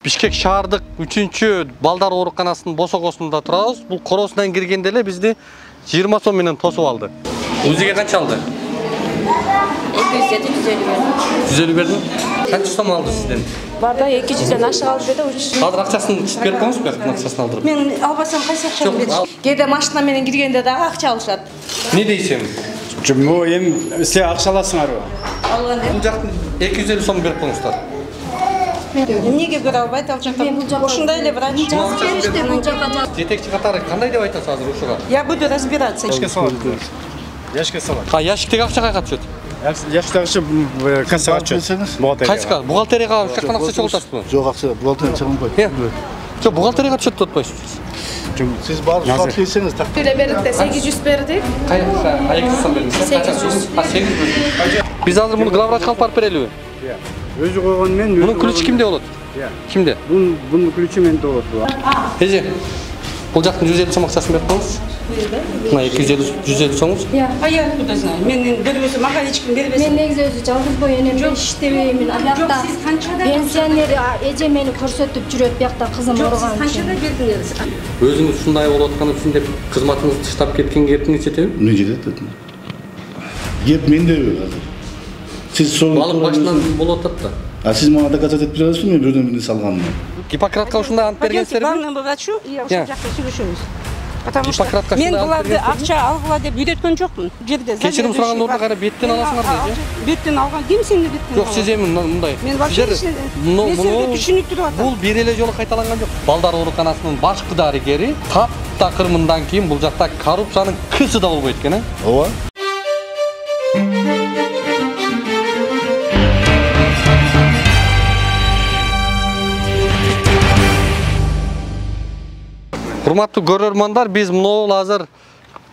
Бишкек шаардык 3-чү балдар ооруканасынын босогосунда турабыз. Бул коросунан киргенде эле бизди 20 сом менен тосуп алды. Узиге канча алды? 150 бердим. Канча сом алды сизден? Барда 200ден ашык алды да 300. Азыр акчасын чыгып берип коюңузбу, акчасын алдырып. Мен албасам кайсы акчаны беришим? Кээде машина менен киргенде дагы акча алышат. Не дейсиң? Жуму эми силер акча аласыңарбы? Алган Бул жактын 250 сом берип коюңуздар. Эмнеге бере албайт ал жакта? Ошондой эле врач жазып беришти бул жака. Жетекчи катары кандай деп айтасыз азыр ушуга? Я буду разбираться. Яшке салат. Яшке салат. Ящиктеги акча кайга түшөт? Яштагы кассага түшөт. Кайсыга? Бухгалтерияга ушул жактан акча чогултасызбы? Жок, акча бухгалтерия чыгылбайт. Жок, бухгалтерияга түшөт деп атпайсызбы? Сиз барып сатып келсеңиз так. Төле бердик 800 бердик. Кайсы? 200 сом бердиңиз. 800. 800. Биз азыр муну главврачка алып барып берелиби? Өзү койгон мен. Мунун ключи кимде болот? Кимде? Бунун ключи менде болот. Эже. Бул жактын 150 сом акчасын берип коюңуз. Мына 150 сомуз. А я откуда знаю? Мен бербесем, мага эч ким бербесин. Мен негизи өзү жалгызбой энем иштебеймин. Аякта пенсионер эже мени көрсөтүп жүрөт, биякта кызым ооруган үчүн. Канчада бердиңиз? Өзүңүз ушундай болуп аткан үчүн деп кызматыңызды таштап кеткенге эркиңиз жетеби? Эмне жетет? Кеп менде азыр. Сиз сол Балык башынан болуп атат да. А сиз мага доказать этип бересизби мен бирден биrini салганымды? Гиппократка ушундай ант бергенсизби? Главный врачу и ошол жакта сүйлөшөбүз. Потому что Гиппократка мен ушундай буларды акча алгыла деп үйрөткөн жокмун. Жерде Кечирим сураган ордуна кара беттен аласыңар дейт. Беттен алган ким сени беттен? Жок, сиз эми мындай. Мен вообще түшүнүктүрүп атам. Бул бир эле жолу кайталанган жок. Балдар ооруканасынын башкы дарыгери таптакыр мындан кийин бул жакта коррупциянын кысы да болбойт экен, Ооба. Урматтуу көрөрмандар, биз мынау азыр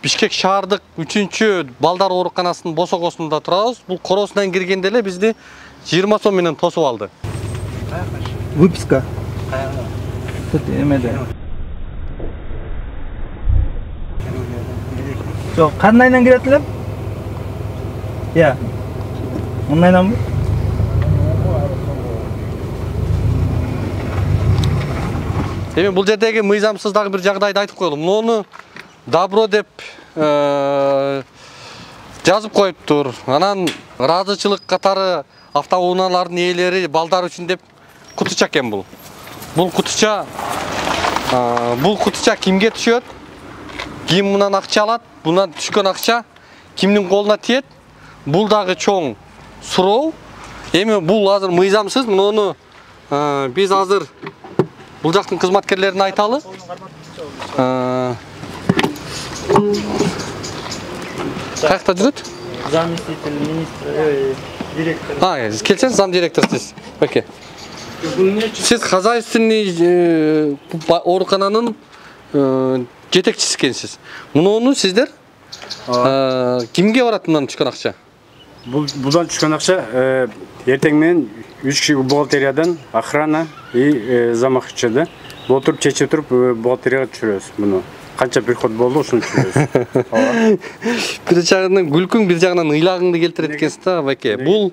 Бишкек шаардык 3-чү балдар ооруканасынын босогосунда турабыз. Бул коросунан киргенде эле бизди 20 сом менен тосуп алды. Выписка. Эмеде. Жок, кандайдан кирет элем? Я. Ондайданбы? Эми бул жердеги мыйзамсыз дагы бир жагдайды айтып коелу. Муну добро деп жазып коюптур. Анан ыраазычылык катары автоунаалардын ээлери балдар үчүн деп кутуча экен бул. Бул кутуча кимге түшөт? Ким мындан акча алат? Bundan түшкөн акча кимдин колуна тиет? Бул дагы чоң суроо. Эми бул азыр мыйзамсыз. Муну биз азыр бул жактын кызматкерлерине айталы. Кайякта жүрөт? Заместитель министра, директор. Келсеңиз зам директорсуз. Окей. Сиз хозяйственный оорукананын жетекчиси экенсиз. Муну сиздер кимге барат мындан түшкөн акча? Будан түшкөн акча эртең менен 3 киши бухгалтериядан, охрана и замахчыда отуруп чечип туруп бухгалтерияга түшүрөбүз муну. Канча приход болду, ошону түшүрөбүз. Бир жагынан күлкүң, бир жагынан ыйлагыңды келтирет экенсиз да, баке. Бул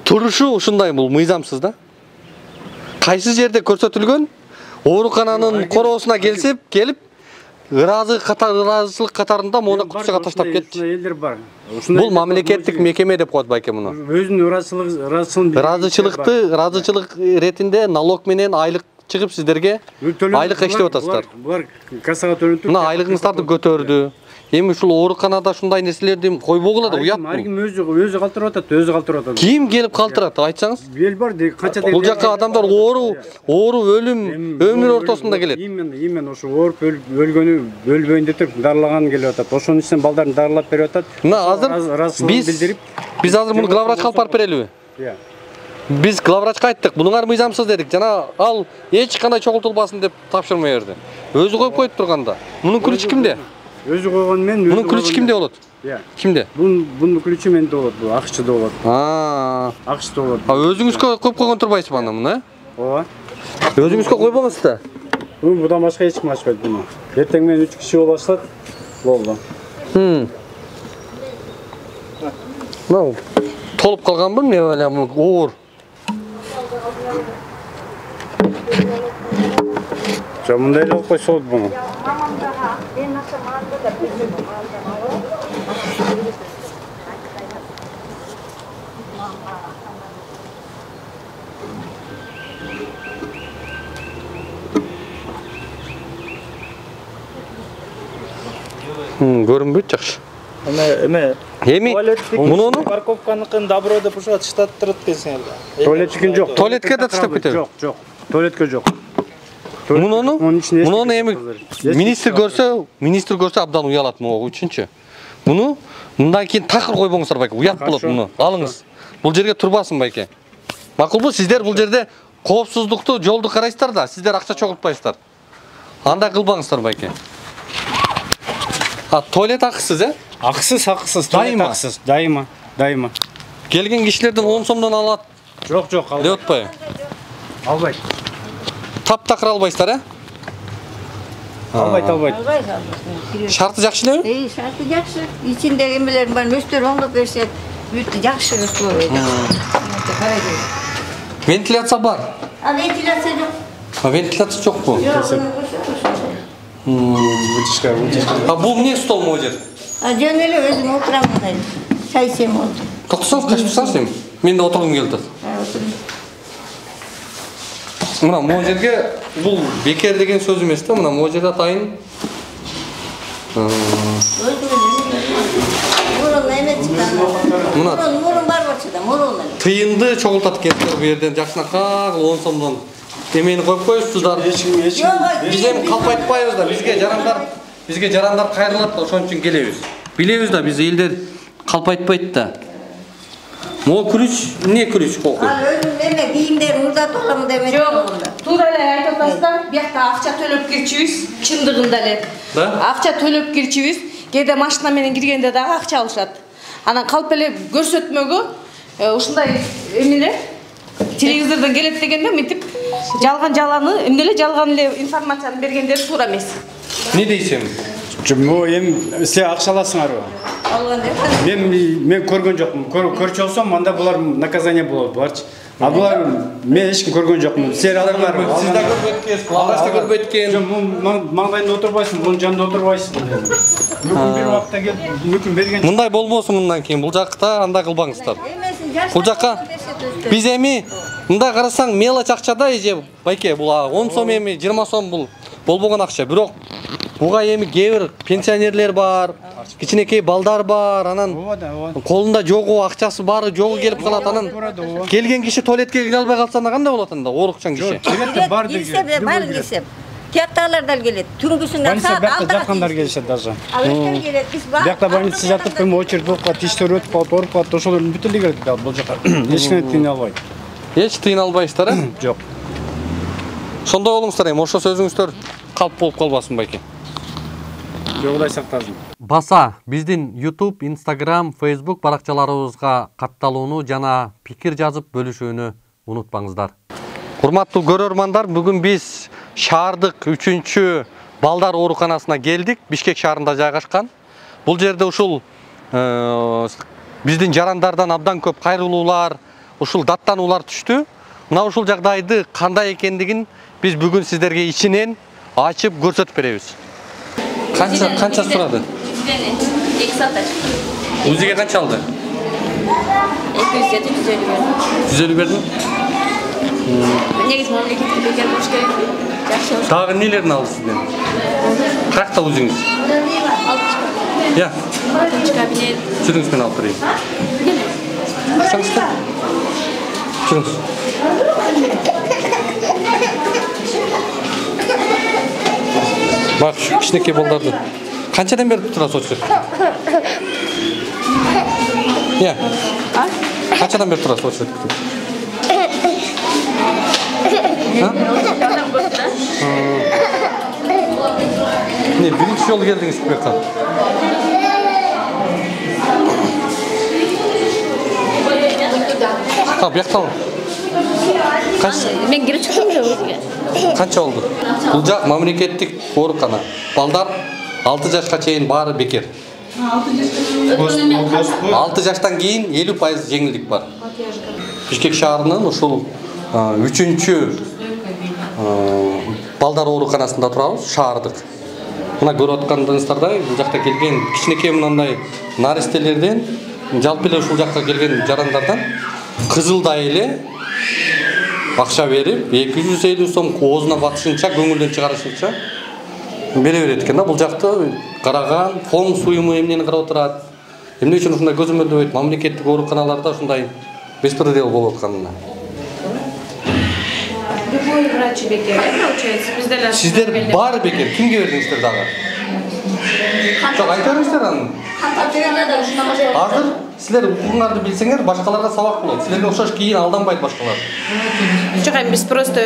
турушу ушундай, бул мыйзамсыз да. Кайсы жерде көрсөтүлгөн? Оорукананын короосуна келип ыраазычылык катарында муну кутчага таштап кетти. Элдер бар. Бул мамлекеттик мекеме деп коет байке муну. Өзүнүн ыраазычылык иретинде налог менен айлык чыгып сиздерге айлык иштеп атасыздар. Булар кассага төлөнүп. Мына айлыгыңыздарды көтөрдү. Эми ушул ооруканада ушундай нерселерди койбогула да уят. Арким өзү калтырып атат, Ким келип калтырат, айтсаңыз? Эл бар, канча Бул жакка адамдар оору, өлүм, өмүр ортосунда келет. Именно ошо ооруп өлгөнү өлбөйүн деп дарылаган келип атат. Ошонун үчүн балдарын дарылап берип атат. Мына азыр биз азыр муну главврачка алып барып берелиби? Biz главврачка айттык, bunlar мыйзамсыз дедик. Жана ал эч кандай чогултулбасын деп тапшырмай берди. Өзү коюп коюп турганда. Мунун ключи кимде? Өзү койгон мен. Мунун ключи кимде болот? Кимде? Бунун ключи менде болот, бул акчыда болот. Акчыда болот. Өзүңүзгө коюп койгон турбайсызбы анда муну, Ооба. Өзүңүзгө койбоңуз да. Будан башка эч ким ачпайт буну. Эртең менен 3 киши болуп ачсат, болду. Толуп калганбы, эмне эле оор. Жо мындай эле алып койсо болот буну. Көрүнбөйт жакшы. Эме Эми муну парковканыкын добро деп ушуга таштаттырат экенсиң эле. Туалеттикин жок. Туалетке да таштап кетеби? Жок, жок. Туалетке жок. Муну эми министр көрсө абдан уялат могу үчүнчү. Муну мындан кийин такыр койбоңуздар байке, уят болот муну. Алыңыз. Бул жерге турбасын байке. Макулбу, сиздер бул жерде коопсуздукту, жолду карайсыздар да, сиздер акча чогултпайсыздар. Андай кылбаңыздар байке. Туалет акысыз, Акысыз, Дайыма? акысыз. Дайыма. Келген кишилерден 10 сомдон алат. Жок, Деп атпайбы? албайт. Таптакыр албайсыздар, Албайт. Шарты жакшы элеби? Şartı жақсы. İçinde emelerim var. Möstör oңдоп берсе, бүттү жақсы условия. Вентиляция бар. Вентиляция жоқ. Вентиляция жокпу? Вытяжка. Бул эмне стол могу жер? Жөн эле өзүм отурамын да. Чай сем болду. Токтосоңуз качып турсаңыз эми. Мен да отургум келип атат. Мына могу жерге бул бекер деген сөз эмес да, мына могу жерде атайын. Мурун эме чыккан. Мурун бар болчу да, мурун эле. Тыйынды чогултат экенсиздер бу жерден жакшынакай 10 сомдон. Эмени коюп коюпсуздар. Биз эми калпайтпайбыз да, бизге жарандар кайрылат да, ошон үчүн келебиз. Билебиз да, биз элдер калпайтпайт да. Могу күрүч, эмне күрүч колку? Өзүм эме кийимдерин урдатып аламын деп эмес. Туура эле айтып атасыздар. Биякта акча төлөп кирчүбүз, чындыгында эле. Да? Акча төлөп кирчүбүз. Кээде машина менен киргенде дагы акча алышат. Анан калп эле көрсөтмөгө ушундай эмелер телевизордон келет дегенде мынтип жалган эле информацияны бергендер туура эмес. Не дейсиң? Могу эми силер акча аласыңарбы? Алган деп. Мен көргөн жокмун. Көрчү болсом, анда булар наказание болот, буларчы. А булар мен эч ким көргөн жокмун. Силер алыңарбы? Сиз да көрбөйт экенсиз, Алгаш да көрбөйт экен. Жок, маңдайында отурбайсың, бунун жанында отурбайсың. Мүмкүн бир убакта келип, мүмкүн берген. Мындай болбосун мындан кийин. Бул жакта андай кылбаңыздар. Бул жакка биз эми мындай карасаң мелочь акчада эже байке, бул 10 сом эми 20 сом бул болбогон акча. Бирок буга эми кээ бир пенсионерлер бар, кичинекей балдар бар, анан колунда жогу, акчасы бары жогу келип калат, анан келген киши туалетке кире албай калса кандай болот анда, оорукчан киши. Бар деген. Барын келсем. Тияктагылар да келет. Түнгүсүнөн Больница бакта жаткандар келишет даже. Ал өтөр келет. Биз Бакта больница жатып, эми очередь болуп калат, иштер өтүп калат, ооруп калат, ошолор бүт эле келет бул жака. Эч ким тыйына албайт. Эч тыйына албайсыздар, Жок. Сондай болуңуздар эми, ошо сөзүңүздөр калп болуп калбасын байке. Кудай сактасын. Баса биздин YouTube, Instagram, Facebook баракчаларыбызга катталууну жана пикир жазып бөлүшүүнү унутпаңыздар. Урматтуу көрөрмандар, бүгүн биз шаардык 3-чү балдар ооруканасына келдик. Бишкек шаарында жайгашкан. Бул жерде ушул биздин жарандардан абдан көп кайрылуулар, ушул даттануулар түштү. Мына ушул жагдайды кандай экендигин биз бүгүн сиздерге ичинен ачып көрсөтүп беребиз. Канча турады? 2 саат ачып. Өзүгө канча алды? 150 бердим. Негизи мамлекеттик бекер болуш керек. Жакшы. Дагы нелерин алды сизден? Кайякта өзүңүз? Я. Кабинет. Жүрүңүз, мен алып берейин. Акчаңызды? Жүрүңүз. Бак, şu кичинекей балдарды. Канчадан бери турасыз очу? Я. Канчадан бери турасыз очу? Не, биринчи жолу келдиңиз bu жака. Bu жакта. Мен кирип чыктым өзүгө. Канча болду? Бул жак мамлекеттик оорукана. Балдар 6 жашка чейин баары бекер. 6 жаштан кийин 50% жеңилдик бар. Бишкек шаарынын ушул 3-чү балдар ооруканасында турабыз, шаардык. Мына көрүп атканыңыздардай, бул жакта келген кичинекей мындай наристелерден, жалпы эле ушул жакка келген жарандардан кызылдай эле акча берип, 250 сом оозуна батышынча, көңүлдөн чыгарышынча бере берет экен да. Бул жакты караган, фонд суюму эмнени карап отурат. Эмне үчүн ушундай көзөмөлдөбөйт? Мамлекеттик ооруканаларда ушундай беспредел болуп атканына. Любой врач бекер, получается, bizdeler. Сиздер баары бекер, кимге бердиңиздер дагы? Жок, айта бериңиздер аны. Азыр силер укугуңарды билсеңер, башкаларга сабак болот. Силерге окшош кийин алданбайт башкалар. Жок, биз просто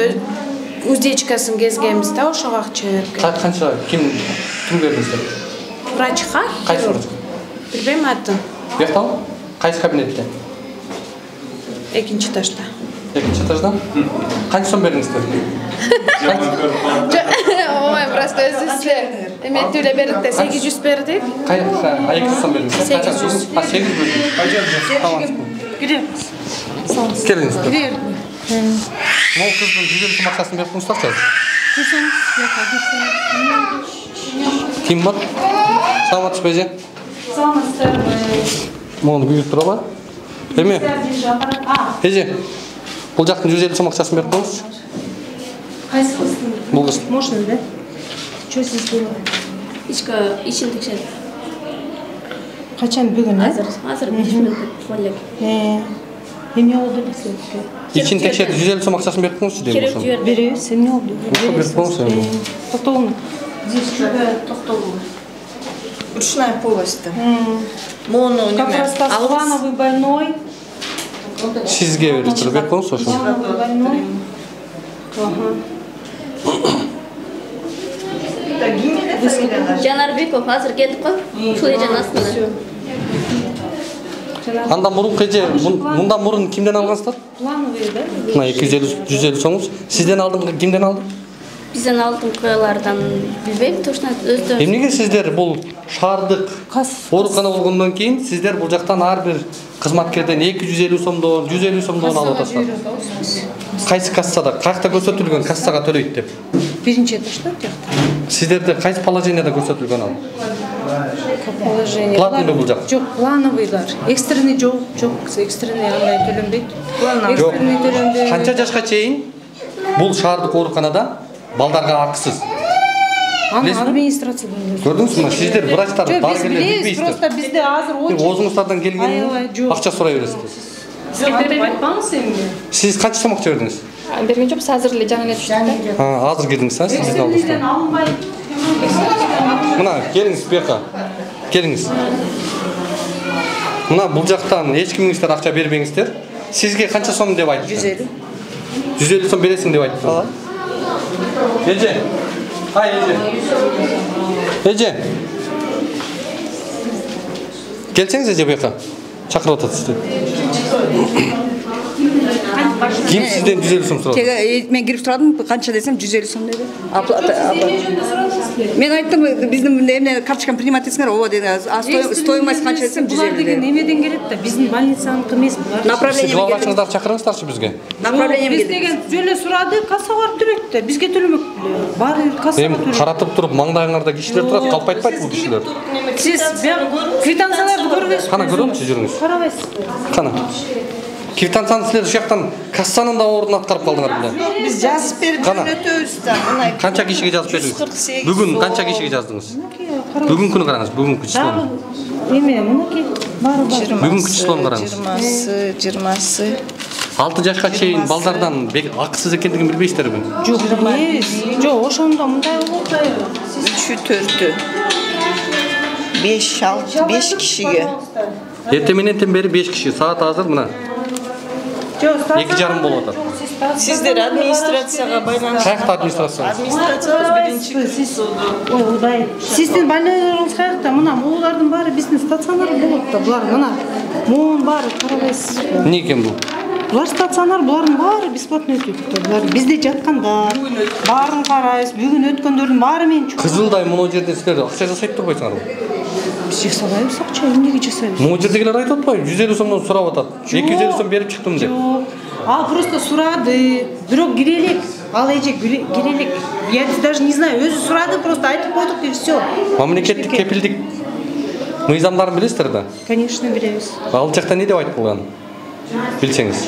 уздечкасын кезгенбиз да, ошого акча берип. Канча ким бердиңиздер? Врачка? Кайсы врач? Билбейм атын. Бияктабы? Кайсы кабинетте? Экинчи этажда. Экинчи этажда? Канча сом бердиңиздер? Ой, просто силер эме төлөп бердик да 800 бердик. Кайсы? 200 сом бердиңиз? 800. 800 бердиңиз. Келиңиз. Мол кыздын 150 сом акчасын берип туруңуздарчы. Ким бар? Саламатсызбы эже? Саламатсыздар. Мону күйүп турабы? Эме? Эже, бул жактын 150 сом акчасын берип коюңузчу. Кайсы кыздын? Бул кыз. Можно, да? Что сиз делаете? İçin tekşer. Качан бүгүн, Hazır düşmedi. Follek. Эме болду десеңизге. İçin tekşer 150 сом акчасын берип коюңузчу дейм Керек ошону. жібер. Беребиз, эме болду? Берип коюңуз. Токтолуңуз. Здесь токтолуңуз. Ручная полость. Моно Как раз плановый больной. Сизге берип коюңуз ошону. Плановый больной. Жанарбеков hazır кетип кой. Ушул эженин астында. Андан мурунку эже, мындан мурун кимден алгансыздар? Плановый, да? Мына 250 сомуз. Сизден алдың, кимден алдың? Бизден алдыңкылардан билбейм, точно өздөрү. Эмнеге сиздер бул шаардык оорукана болгондон кийин сиздер бул жактан ар бир кызматкерден 250 сомдон, 150 сомдон алып атасыздар? Кайсы кассада, каякта көрсөтүлгөн кассага төлөйт деп? Биринчи этажда жакта. Сиздерде кайсы положенияда көрсөтүлгөн ал? Положение. Платный бул жак? Жок, плановыйлар. Экстренный жок, экстренный андай төлөнбөйт. Жок. Экстренный төлөнбөйт. Канча жашка чейин бул шаардык ооруканада балдарга акысыз? Аны администрациядан Көрдүңүзбү? Мына сиздер врачтар, дарыгерлер билбейсиздер. Просто бизде азыр Оозуңуздардан келген акча сурай бересиздер. айтпаңыз эмне? Сиз канча сом акча бердиңиз? Берген жок, азыр эле жаңы эле түштүк да. Азыр кирдиңиз, сиздин алдыңызда. Алынбайт. Мына келиңиз буяка. Келиңиз. Мына бул жактан эч кимиңиздер акча бербеңиздер. Сизге канча сом деп айтты? 150. 150 сом бересиң деп айтты. Ооба. Эже. Ай эже. Эже. Келсеңиз эже буяка. Чакырып атат сизди. Ким сизден 150 сом сурады? Мен кирип турадым, канча десем 150 сом деди. Мен айттым, биздин эмне карточканы принимать этсиңер, ооба деди. А стоимость канча десем 150 деди. Немеден келет да, биздин больницаныкы эмес булар. Направление Главврачыңыздарды чакырыңыздарчы бизге. Направление Биз деген жөлө сурады, кассага барып төлөйт да, бизге төлөмөк. Баары кассага Эми төлөйт. каратып туруп маңдайыңарда кишилер турат, калп айтпайт бул кишилер. Сиз квитанцияларды көрбөйсүзбү? Кана көрөмчү жүрүңүз. Карабайсыз. Кана. Квитанцияны силер ушул жактан кассанын да ордун аткарып калдыңар беле. Биз жазып берип өтөбүз да. Канча кишиге жазып бердиңиз? Бүгүн канча кишиге жаздыңыз? Бүгүнкүнү караңыз, бүгүнкү числону. Эме, мынакей баары бар. Бүгүнкү числону караңыз. 20-сы. 6 жашка чейин балдардан акысыз экендигин билбейсиздерби? Жок, эмес. Жок, ошондо мындай болот. 3-4. 5 кишиге. Эртең менен бери 5 киши, саат азыр мына. 2,5 болуп атат. Сиздер администрацияга байланыш. Каякта администрация? Администрациябыз биринчи. Ой, Удай. Сиздин больнойлоруңуз каякта? Мына могулардын баары биздин стационар болот да. Булар мына могун баары карабайсыз. Эмне экен бул? Булар стационар, булардын баары бесплатно өтөт. Булар бизде жаткандар, баарын карайбыз. Бүгүн өткөндөрдүн баары менен чукул. Кызылдай мына жерде силер акча жасайт турбайсыңарбы? Биз жасабайбыз акча, эмнеге жасайбыз? Могу жердегилер айтып атпайбы? 150 сомдон сурап атат. 250 сом берип чыктым деп. Жок. Ал просто сурады. Бирок кире элек. Ал эже келелек. Я даже не знаю, өзү сурады, просто айтып койдук и все. Мамлекеттик кепилдик мыйзамдарын билесиздер да? Конечно, билебиз. Ал жакта не деп айтылган? Билсеңиз.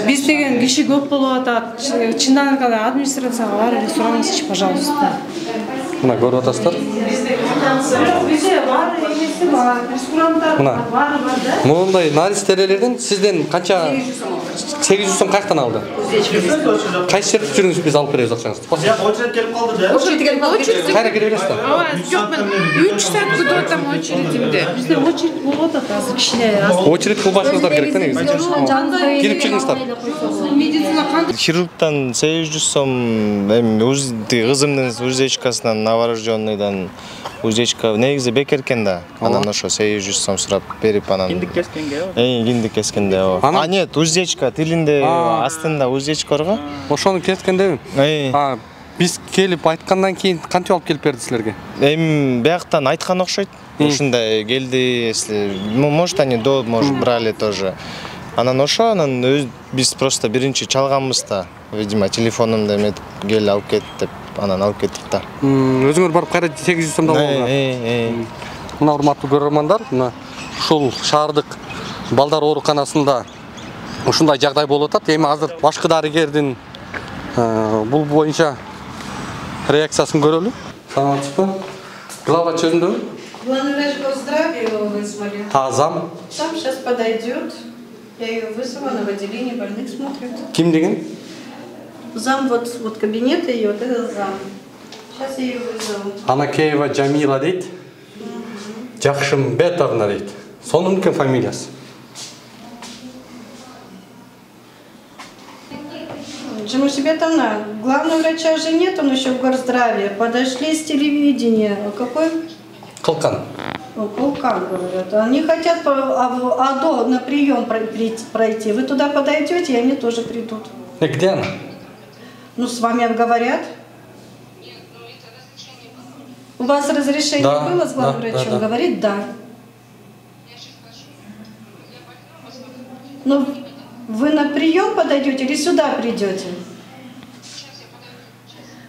Биз деген киши көп болуп атат. Чындан эле администрацияга барып эле сураңызчы, пожалуйста. Мына көрүп атасыздар. Bizde var, emesi var, restoranlar Мына. var da. Мындай нарис терелерден сизден канча 800 сом каяктан алды? Кайсы жерде жүрүңүз, биз алып беребиз акчаңызды. Очередь келип калды да. Кайра кире бересиз да? Жоқ, мен 3 саат күтіп отырмын очередимде. Бізде очередь болып жатады азыр кішкене. Очередь кылбашыңыздар керек да негизи. Кирип чыгыңыздар. Медицина қандай? Хирургтан 800 сом, кызымдын уздечкасынан, новорожденныйдан уздечка негизи бекер экен да. Анан ошо 800 сом сурап берип анан. Киндик кескенге. Киндик кескенде. А нет, уздечка тилинде астында уздечка бар го. Ошону кескендеби? Биз келип айткандан кийин кантип алып келип берди силерге? Бияктан айткан окшойт. Ушундай келди, если может они может брали тоже. Анан ошо, биз просто биринчи чалганбыз да. Видимо, телефонумду эметип кел алып кет деп анан алып кеттик да. Өзүңөр барып кайра 800 сомдо алдыңар. Мына урматтуу көрөрмандар, мына ушул шаардык балдар ооруканасында ушундай жагдай болуп атат. Эми азыр башкы дарыгердин бул боюнча реакциясын көрөлү. Саламатсызбы? Главврач өзүндө? Главный врач Госздравия его вызвали. Зам? Сам сейчас подойдет. Я ее вызвала, на в отделении больных смотрит. Ким деген? Зам, вот кабинет ее, вот это зам. Сейчас я ее вызову. Анакеева Джамила дейт. Жакшымбетовна дейт. Сонун ким фамилиясы? Джамшибетовна, главного врача же нет, он еще в Горздраве. Подошли с телевидения. Какой? Кылкан. Кылкан, говорят. Они хотят АДО на прием пройти. Вы туда подойдете, и они тоже придут. И где она? Ну, с вами обговорят. У вас разрешение было с главным врачом? Да. Говорит, да. Ну, вы на прием подойдете или сюда придете?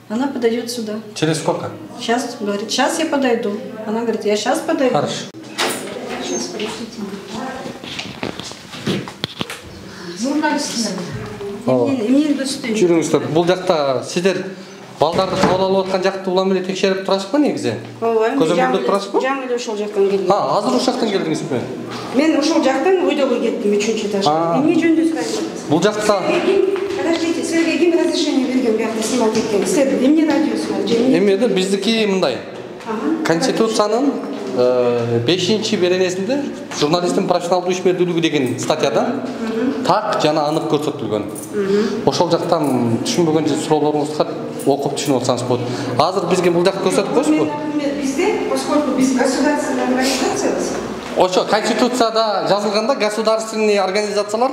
Она подойдет сюда. Через сколько? Сейчас, говорит, сейчас я подойду. Она говорит, я сейчас подойду. Хорошо. Сейчас, подождите. Журналистler. Жүрүңүздөр, бул жакта сиздер балдарды кабыл алып аткан жакты улам эле текшерип турасызбы негизи? Ооба. Көзөмөлдөп турасызбы? Жаңы эле ошол жактан келдим. Азыр ошол жактан келдиңизби? Мен ошол жактан ойдогу кеттим 3-чү этажга. Эмне жөнүндө сурайсыз? Бул жакта Подождите, силерге ким разрешение берген биякта снимать эткен? Силер эмне радиосуңар? Эми биздики мындай. Конституциянын 5-беренесинде журналисттин профессионалдуу ишмердүүлүгү деген статьяда так жана анык көрсөтүлгөн. Ошол жактан түшүнбөгөн суроолоруңузга окуп түшүнүп алсаңыз болот. Азыр бизге бул жакты көрсөтүп коесузбу? Бизде, поскольку биз государственная организация, Ошо конституцияда жазылганда государственный организациялар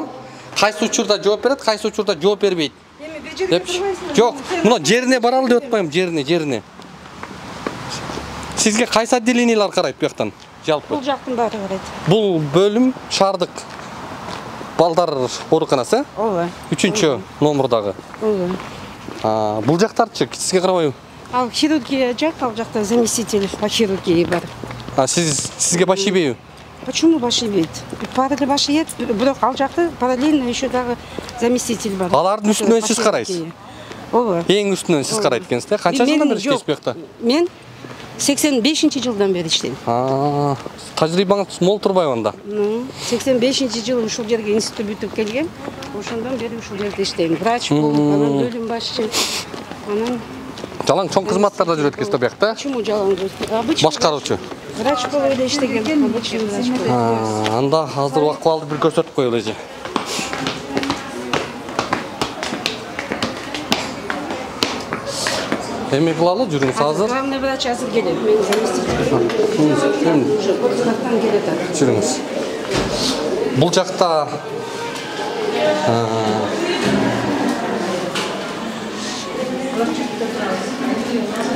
кайсы учурда жооп берет, кайсы учурда жооп бербейт. Жок, мына жерине баралы деп атпайм, жерине. Сизге кайсы отделениялар карайт бияктан? Жалпы. Бул жактын баары карайт. Бул бөлүм шаардык балдар ооруканасы? Ооба. 3-чү номурдагы. Ооба. Бул жактарчы сизге карабайбы? Ал хирургия жак, ал жакта заместитель по хирургии бар. Сизге баш ийбейби? Почему баш ийбейт? Параллельно баш ийет, бирок ал жакта параллельно еще дагы заместитель бар. Алардын үстүнөн сиз карайсыз? Ооба. Эң үстүнөн сиз карайт экенсиз да? Канча жылдан бери иштейсиз буякта? Мен 85-жылдан бери иштейм. Тажрыйбаңыз мол турбайбы анда? 85-жылы ушул жерге институт бүтүп келгем. Ошондон бери ушул жерде иштейм. Врач болуп, анан бөлүм башчы. Анан жалаң чоң кызматтарда жүрөт экенсиз да буякта? Почему жалаң жүрөт? Обычный башкаруучу. Врач болуп эле иштегем, обычный врач болуп. Анда азыр акыбалды бир көрсөтүп коелу эже. Эми кылалы, жүрүңүз азыр. Главный врач азыр келет, мен заместитель. Кызматтан келет. Жүрүңүз. Бул жакта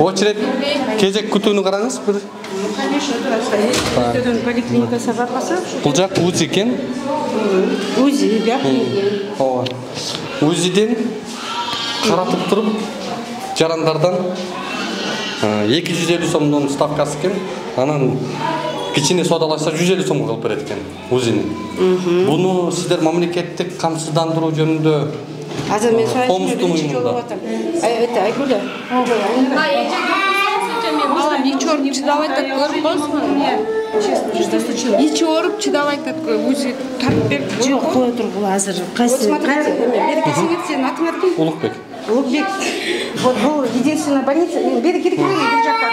очередь кезек күтүүнү караңыз бир. Конечно, да. Поликлиникасы барбаса. Бул жак УЗИ экен. УЗИ, бияк. Ооба. УЗИден каратып туруп жарандардан 250 сомдон ставкасы экен. Анан кичине содалашса 150 сомго кылып берет экен УЗИни. Буну сиздер мамлекеттик камсыздандыруу жөнүндө Азыр мен сұрайын жолы батам. Это Айгүлі. Балам ичи ооруп чыдабай атат, көрүп коесуңбу? Ичи ооруп чыдабай атат, УЗИ тартып берип. Жоқ, қоя тұр бұл азыр. Қайсы? Смотрите, бері келсеңер, сенің атыңар кім? Улукбек. Улукбек. Вот бұл единственная больница. Бері келген бір жаққа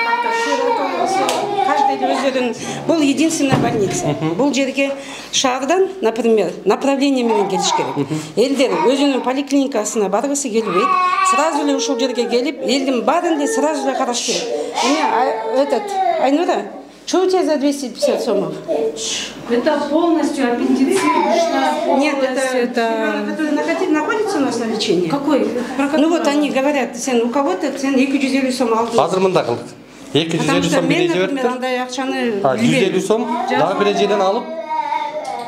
каждый өздерінің. Бұл единственная больница. Бұл жерге шаардан, например, направление менен келіш керек. Елдер өзінің поликлиникасына барғысы келбейді. Сразу эле ушул жерге келип, елдің барын эле сразу эле караш керек. Этот Айнура, что у тебя за 250 сомов? Это полностью аппендицит. Нет, это находится у нас на лечении. Какой? Ну вот они говорят, у кого-то цен 250 сом алдым. Азыр мында кылдык. 250 сом бир эже берди. Андай акчаны 150 сом дагы бир эжеден алып,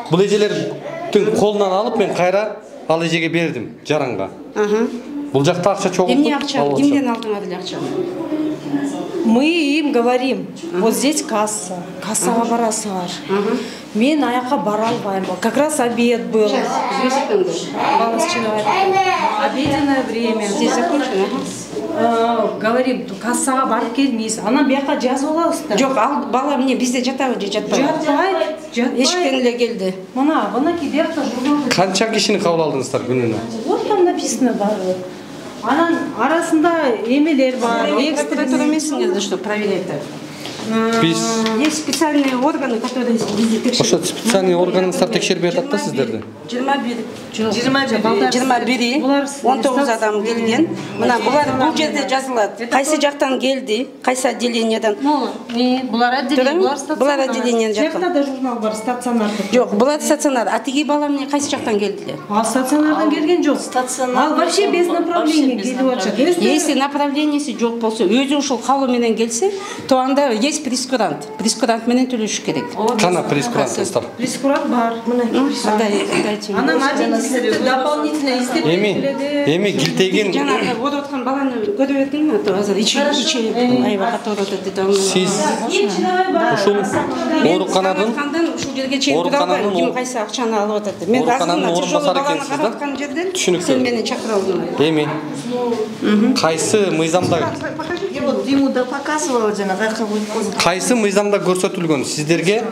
бул эжелердин колунан алып мен кайра ал эжеге бердим жаранга. Бул жакта акча чогултуп. Эмне акча? Кимден алдыңар эле акчаны? Мы им говорим, вот здесь касса, кассага барасыңар. Мен аяққа бара албаймын. Как раз обед был. Балас чыгат. Обеденное время. Здесь закончено. Говорим, кассага барып келмейсиз. Анан бияка жазып алабыздар. Жок, ал бала эмне бизде жатабы же жатпайбы? Жатпайт. Эшиктен эле келди. Мынакей биякта журнал. Канча кишини кабыл алдыңыздар күнүнө? Вот там написано бары. Анан арасында эмелер бар. Экспертура эмесиңерди, что проверять так? Есть специальные органы, которые везде текшерят. Ошо специальный органыңыздар текшербей атат да сиздерди? 21 19 адам келген. Мына булар бул жерде жазылат. Кайсы жактан келди, кайсы отделенияден. Булар отделение, булар отделениеден жаткан. Жакта да журнал бар, стационарда. Жок, булар стационар. А тиги бала эмне кайсы жактан келдилер? А стационардан келген жок. Ал вообще без направления келип атышат. Если направлениясы жок болсо, өзү ушул калуу менен келсе, то анда есть прескурант. Прескурант менен төлөш керек. Кана прескурантыңыздар? Прескурант бар. Анан дополнительно издеп эми килтеген жанагы ооруп аткан баланы көрүп бердиңби? Азыр ичи аябай катуу ооруп атат деди. Сиз ушул ооруканадын ушул жерге чейин тура албайм. Ким кайсы акчаны алып атат. Мен оорукананын орунбасары экенсиз да? Түшүнүктүү. Сен мени чакыра алдың. Эми кайсы мыйзамда Ему да показывала жанагы кайсы мыйзамда көрсөтүлгөн сиздерге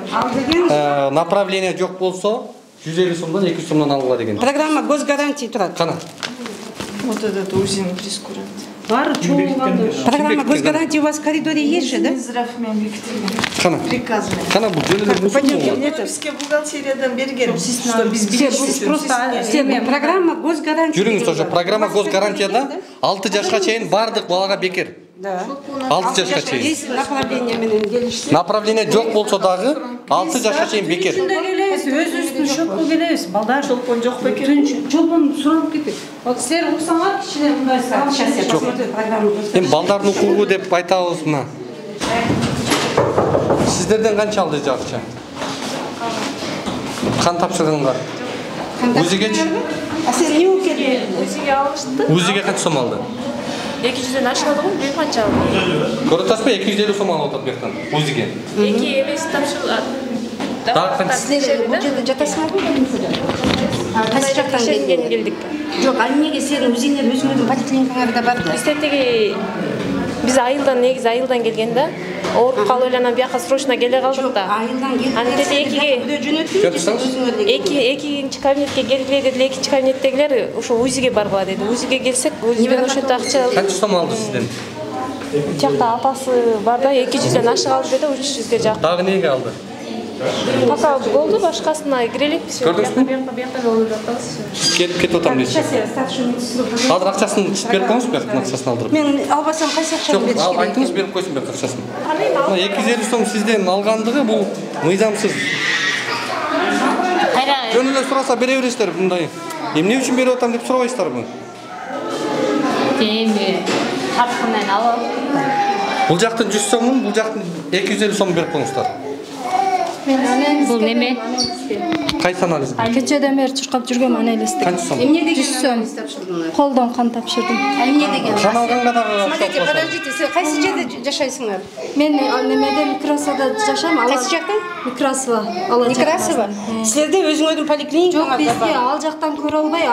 направление жок болсо 150 сомдон 200 сомдон алгыла деген. Программа госгарантии турат. Кана. Вот этот УЗИ прескурант. Бар, Программа госгарантии у вас в коридоре есть же, да? Кана. Кана бул жөнүндө Бизге бухгалтериядан берген, что биз программа госгарантии. жүрүңүз ошо программа госгарантияда 6 жашка чейин бардык балага бекер. Да. 6 жашка чейин. Есть направление менен келишти. Направление жок болсо дагы 6 жашка чейин бекер. Өзүбүздүн шокко келебиз. Балдар чолпон жок бекер. Чолпон суранып кетет. Вот силер уксаңар кичине мындай Эми балдардын укугу деп айтабыз мына. Сиздерден канча алды акча? Кан тапшырганга? УЗИгечи? А сен эмне укедиң? УЗИге алышты. УЗИге канча сом алды? 200ден ашылады ғой, бир канча алды. Көрүп атасызбы 250 сом алып атат бияктан УЗИге. 2 эмес тапшырылат. Силер бул жерде жатасыңарбы? Кайсы жактан келдик? Жок, ал эмнеге сенин УЗИңер өзүңөрдүн поликлиникаңарда барды? Бизде тиги биз айылдан келген да. Ооруп калып эле анан бияка срочно келе калдык да. Айылдан келген. Анан деди экинчи кабинетке келгиле деди. Экинчи кабинеттегилер ошо УЗИге баргыла деди. УЗИге келсек, УЗИден ошентип акча алды. Канча сом алды сизден? Жакта апасы бар да, 200ден ашык алды деди, 300ге жак. Дагы неге алды? Пока болду, башкасына кирелекпиз. Көрдүңүзбү? Кетип атам дейсиз. Азыр акчасын берип коюңуз, бияктын акчасын алдырып. Мен албасам кайсы акчаны бериш керек? Айтыңыз, берип койсун бияк акчасын. Мына 250 сом сизден алгандыгы бул мыйзамсыз. Жөн эле сураса бере бересиздер мындай. Эмне үчүн берип атам деп сурабайсыздарбы? Эми тапкындан алып. Бул жактын 100 сомун, бул жактын 250 сом берип коюңуздар. Бул неме? Кайсы анализ? Кечеден бери чуркап жүргөм анализ. Канча сом? Эмне деген Жүз анализ тапшырдыңар? Колдон кан тапшырдым. Эмне деген? Қан алганда да Смотрите, подождите, сіз қайсы жерде жашайсыңар? Мен немеде Некрасовада жашайм. Қайсы жақтан? Некрасова. Некрасова. Сіздерде өзіңіздің поликлиникаңызда Жок, бизге бар. ал жактан көрө албай,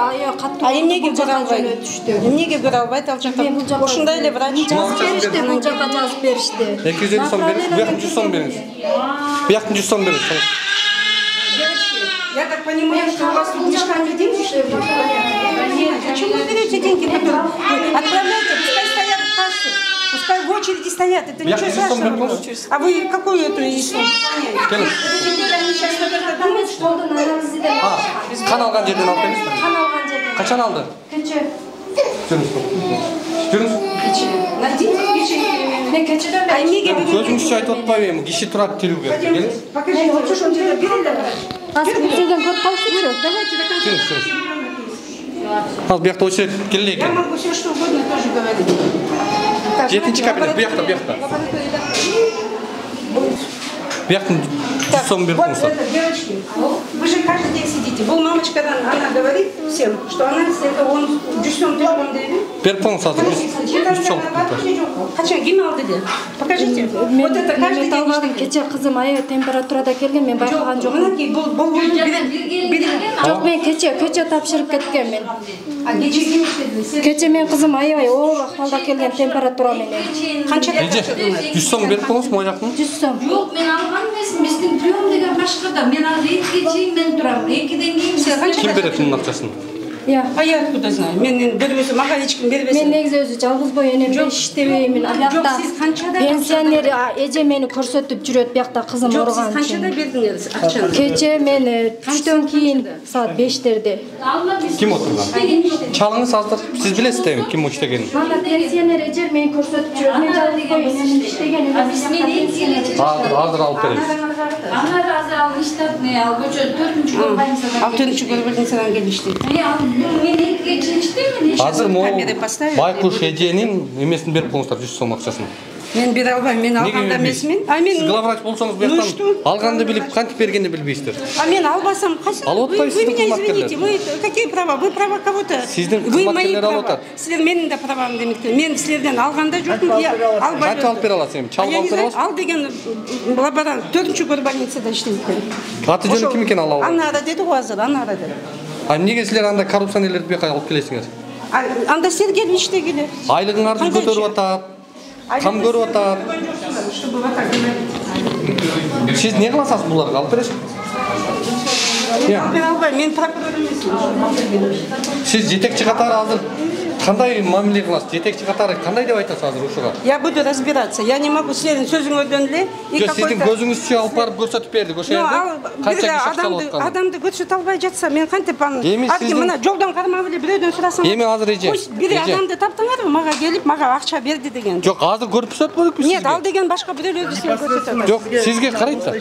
каттуу. Эмнеге көрө албайт? Эмнеге көрө албайт ал жактан? Ошондой эле врач. Жазып беришти, бул жака жазып беришти. 250 сом бериңиз, bu yoqdan 100 сом бериңиз. Bu yoqdan 100 сом бериңиз. Я так понимаю, что у вас тут мешками деньги, что ли? Зачем вы берете деньги? Отправляйте, пускай стоят в кассу. Пускай в очереди стоят, это ничего страшного. А вы какую эту исполняете? Қан алған жерден алып беріңіз. Қан алган жерден. Қашан алды? Кече. Жүріңіз. Мен кечеден бери. Эмнеге Көзіңізше айтып отпаймын, киши турат терүүгө. Келиңиз. Покажите, вот что он тебе береді. Бизден көрүп калышты бирок. Давайте докажем. Ал bu yoqda очередь келе Я экен. могу все что угодно тоже говорить. Так, 7-ci кабинет, bu yoqda, bu yoqda. Bu yoqdan 100 сом беріп вот тұрсақ. это, девочки, вы же каждый день сидите. Бұл мамочкадан она говорит всем, что анализ это он 100 сом беріп дейді. Беріп тұрыңыз азыр, 100 сом. Қашан кем алды де? Покажите. Вот это каждый день алган кече кызым аябай температурада келген, мен байкаган жокмун. Мінекей, бұл Жок, мен кече тапшырып кеткен мен. А кече кем иштедіңіз? Кече мен кызым аябай оор акыбалда келген температура менен. Қаншада Неже? тапшырдыңыз? 100 сом беріп тұрыңыз, мо жақтан? 100 сом. Жоқ, мен алған емеспін. Біздің прием деген башқада. Мен ал 2-ге чейін мен тұрамын. 2-ден кейін Ким берет бұның ақшасын? Я. А я откуда знаю? Мен бермесе, мага ешкім бербесе. Мен негизи өзү жалгыз бой энем иштебеймин. Аякта сиз канчада пенсионер эже мени көрсөтүп жүрөт, биякта кызым Жоқ, ооруган сіз қаншада үчүн. бердіңіз ақшаны? Кече мен түштөн кийин саат 5-терде. Ким отырған? Чалыңыз азыр, сіз білесіз де ким иштегенин? Мага пенсионер эже мени көрсөтүп жүрөт. Мен жалгыз бой энем иштеген элем. Азыр алып беріңіз. Аңар азыр ал иштатны ал көчө 4-чү больницадан. Ал 4-чү больницадан келишти. Мен 2-ге чейин иштеймин. Азыр мо камера поставили. Байкуш эженин эмесин берип коюңуздар 100 сом акчасын. Мен бере албайм, мен алганда эмесмин. А мен Сиз главврач болсоңуз bu yoqdan алганды билип, кантип бергенди билбейсиздер. А мен албасам кайсы? Алып Вы атпайсыз, меня кызматкерлер. извините, вы какие права? Вы права кого-то. Сиздин Вы мои кызматкерлер алып права. атат. Силер менин да правам демекте. Мен силерден алганда жокмун. Я албай. Канча алып бере аласыз эми? Чалып алып бере аласыз? Ал деген лаборант 4-чү больницада иштейт экен. Аты жөнү ким экен ал? Анара деди го азыр, Анара деди. А эмнеге силер анда коррупционерлерди bu yoqqa алып келесиңер? Анда силер келип иштегиле. Айлыгыңарды көтөрүп атат. Кам көрүп атат. Чтобы вот так говорить. Сиз не кыласыз буларга? Алып бересиз? Мен албайм, мен прокурор эмесмин. Сиз жетекчи катары азыр кандай мамиле кыласыз? Жетекчи катары кандай деп айтасыз азыр ушуга? Я буду разбираться. Я не могу силердин сөзүңөрдөн эле Сиздин көзүңүзчө алып барып көрсөтүп бердик ошол жерде. Канча киши акча алып атканын. Адамды көрсөтө албай жатса, мен кантип аны? Эми сиздин- мына жолдон кармап эле бирөөдөн сурасам. Эми азыр эже. Пусть бир адамды таптыңарбы, мага келип, мага акча берди деген. Жок, азыр көрүп көрсөтпөдүкпү Нет, ал сизге? деген башка бирөөлөрдү силер көрсөтөт. Жок, сизге карайт да.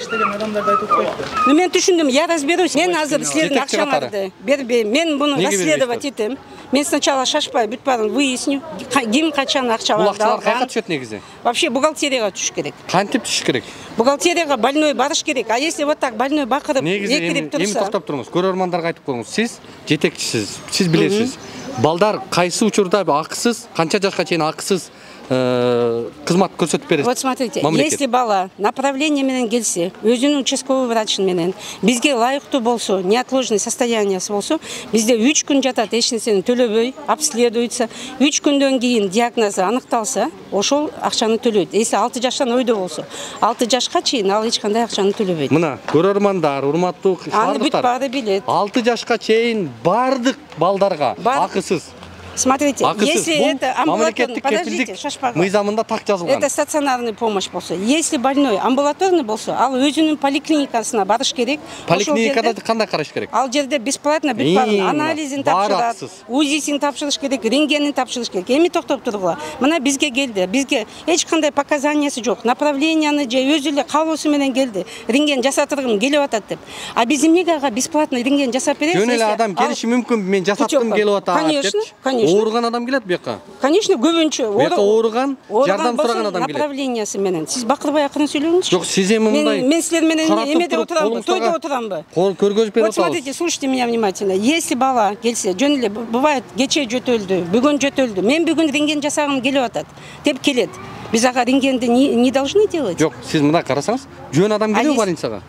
Мен түшүндүм, я разберусь. Мен азыр силердин Жетекчи катары. акчаңарды бербейм. Мен буну Неге расследовать бербейсиздер? этем. Мен сначала шашпай бүт баарын выясню. Ким качан Бул акчаларды акчалар кайка алган. түшөт негизи? Вообще бухгалтерияга түшүш керек. Кантип түшүш керек? Бухгалтерияга больной барыш керек. А если вот так больной бакырып, Негизи экирип эми турса, токтоп туруңуз. Көрөрмандарга айтып коюңуз. Сиз жетекчисиз. Сиз билесиз. Балдар кайсы учурда акысыз, канча жашка чейин акысыз кызмат көрсөтүп берет. вот смотрите, Мамлекет. если бала направление менен келсе, өзүнүн участковый врач менен бизге лайыктуу болсо, неотложный состояниясы болсо, бизде 3 күн жатат, эч нерсени төлөбөй, обследуется. 3 күндөн кийин диагнозу аныкталса, ошол акчаны төлөйт. Если 6 жаштан ойдо болсо, 6 жашка чейин ал эч кандай акчаны төлөбөйт. Мына көрөрмандар, урматтуу Аны бүт бардыктар. баары билет. 6 жашка чейин бардык балдарга акысыз. Смотрите, если это амбулаторный, подождите, шашпаган. Мыйзамында так жазылган. Это стационарный помощь болсо. Если больной амбулаторный болсо, ал өзүнүн поликлиникасына барыш керек. Поликлиникада кандай караш керек? Ал жерде бесплатно бүт баарын анализин тапшырат, УЗИсин тапшырыш керек, рентгенин тапшырыш керек. Эми токтоп тургула. Мына бизге келди. Бизге эч кандай показаниясы жок. Направленияны же өзү эле каалоосу менен келди. Рентген жасатыргым келип атат деп. А биз эмнеге ага бесплатно рентген жасап беребиз? Жөн эле адам келиши мүмкүн, мен жасаттым келип атат деп. Конечно. Конечно. Ооруган адам келет бияка. Конечно, көбүнчө. Бияка ооруган, жардам сураган адам келет. Направлениясы менен. Сиз бакырбай акырын сөйлөңүзчү. Жок, сиз эми мындай. Мен силер менен эмеде отурамбы, тойдо отурамбы? Көргөзүп берип Вот смотрите, слушайте меня внимательно. Если бала келсе, жөн эле бывает кече жөтөлдү, бүгүн жөтөлдү. Мен бүгүн рентген жасагым келип атат деп келет. Биз ага рентгенди не должны делать? Жок, сиз мына карасаңыз, жөн адам келип больницага.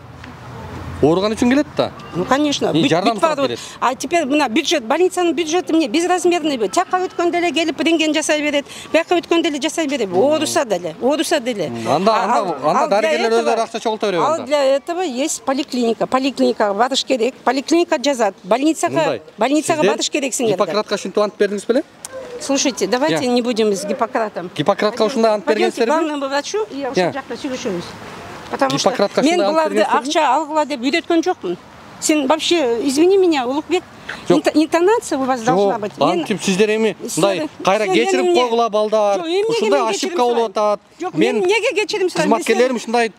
Ооруган үчүн келет да. Ну, конечно. Жардам сурап берет. А теперь мына бюджет, больницанын бюджети эмне? Безразмерный бу. Тияка өткөндө эле келип рентген жасай берет. Бияка өткөндө эле жасай берет. Ооруса деле. Анда дарыгерлер өздөрү акча чогулта берет анда. Для этого есть поликлиника. Поликлиникага барыш керек. Поликлиника жазат. Больницага барыш керексиңер. Гиппократка ушинтип ант бердиңиз беле? Слушайте, давайте не будем с Гиппократом. Гиппократка ушундай ант бергенсиздерби? Пойдемте к главному врачу и ошол жакта сүйлөшөбүз. Потому что мен буларды акча алгыла деп үйрөткөн жокмун. Сен вообще, извини меня, Улукбек, интонация у вас должна быть. Антип сиздер эми мындай кайра кечирип койгула балдар. Ушундай ошибка болуп атат. Мен эмнеге кечирим сурайм? Кызматкерлерим ушундай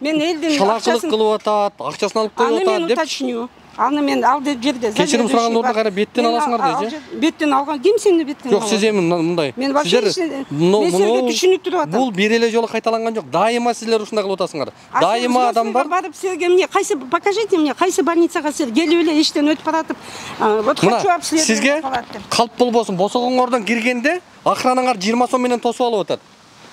шалакылык кылып атат, акчасын алып коюп атат деп. Аны мен уточню. Аны мен алды жерде. Кечирим сураганда ордо кайра беттен аласыңар дейчи. Беттен алган ким сени беттен алган? Жок, сиз эми мындай. Мен вообще силерге түшүнүктүрүп атам. Бул бир эле жолу кайталанган жок. Дайыма силер ушундай кылып атасыңар. Дайыма адамдар барып силерге эмне, кайсы покажите мне, кайсы больницага силер келип эле иштен өтүп баратып, вот хочу ап силерге. Сизге калп болбосун, босогоңордон киргенде охранаңар 20 сом менен тосуп алып атат.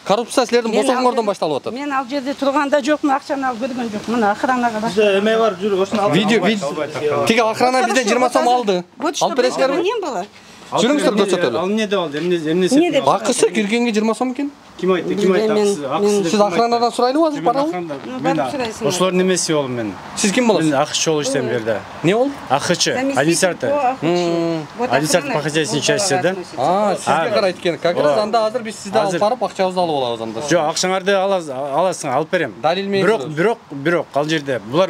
Коррупция силердин босогоңордон башталып атат. Мен ал жерде турганда жокмун, акчаны алып көргөн жокмун. Мына охранага баш. Бизде эме бар, жүрүк, ошону алып. Видео. Тиги охрана бизден 20 сом алды. Алып бересиңерби? Не было? Жүрүңүздөр көрсөтөлү. Ал эмне деп алды? Эмне деп? Акысы киргенге 20 сом экен. Ким айтты? Акысы. Сиз охранадан сурайлыбы азыр барабы? Мен ошолордун эмеси болом мен. Сиз ким болосуз? Мен акчы болуп иштейм бу жерде. Не болду? Акчы, администратор. Администратор по хозяйственной части, да? Сизге карайт экен. Как раз анда азыр биз сизди алып барып акчабызды алып алабыз анда. Жок, акчаңарды аласың, алып берем. Далил менен. Бирок ал жерде булар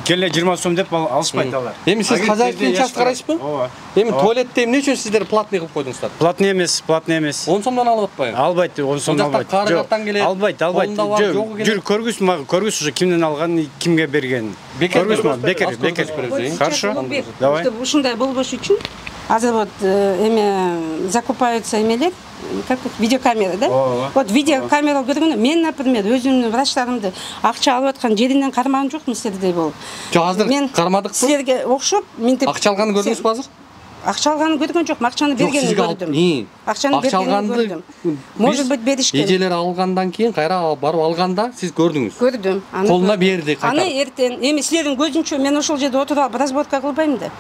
келе 20 сом деп алышпайт алар. Эми сиз хозяйственный часть карайсызбы? Ооба. Эми туалетте эмне үчүн сиздер платный кылып койдуңуздар? Платный эмес. 10 сомдон алып атпайбы? Албайт, 10 сом албайт. Албайт. Жүр көргүз, мага көргүз уже кимден алган, кимге берген. Көргүз, бекер. Хорошо. Давай. Ушундай болбош үчүн азыр вот эме закупаются эмелер, как видеокамера, да? Вот видеокамера көргөндө мен, например, өзүмдүн врачтарымды акча алып аткан жеринен кармаган жокмун силердей болуп. Жок, азыр кармадыкпы? Силерге окшоп, мынтип акча алганын көрдүңүзбү азыр? Акча алганын көргөн жокмун, акчаны бергенин көрдүм. Акчаны бергенин көрдүм. Может быть, беришкен. Эжелер алгандан кийин кайра барып алганда сиз көрдүңүз. Көрдүм. Колуна берди кайта. Аны эртең, эми силердин көзүнчө мен ошол жерде отуруп разборка кылбайм да.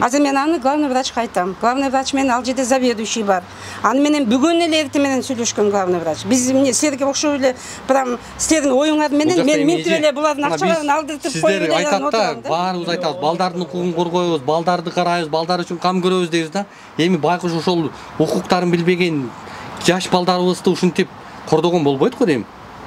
Азыр мен аны главный врачка айтам. Главный врач менен ал жерде заведующий бар. Аны менен бүгүн эле эртең менен сүйлөшкөн главный врач. Биз эмне силерге окшоп эле прям силердин оюңар менен мен минтип эле булардын акчаларын алдыртып коюп эле айтат да, баарыбыз айтабыз, балдардын укугун коргойбуз, балдарды карайбыз, балдар үчүн кам көрөбүз дейбиз да. Эми байкуш ошол укуктарын билбеген жаш балдарыбызды ушинтип кордогон болбойт го дейм.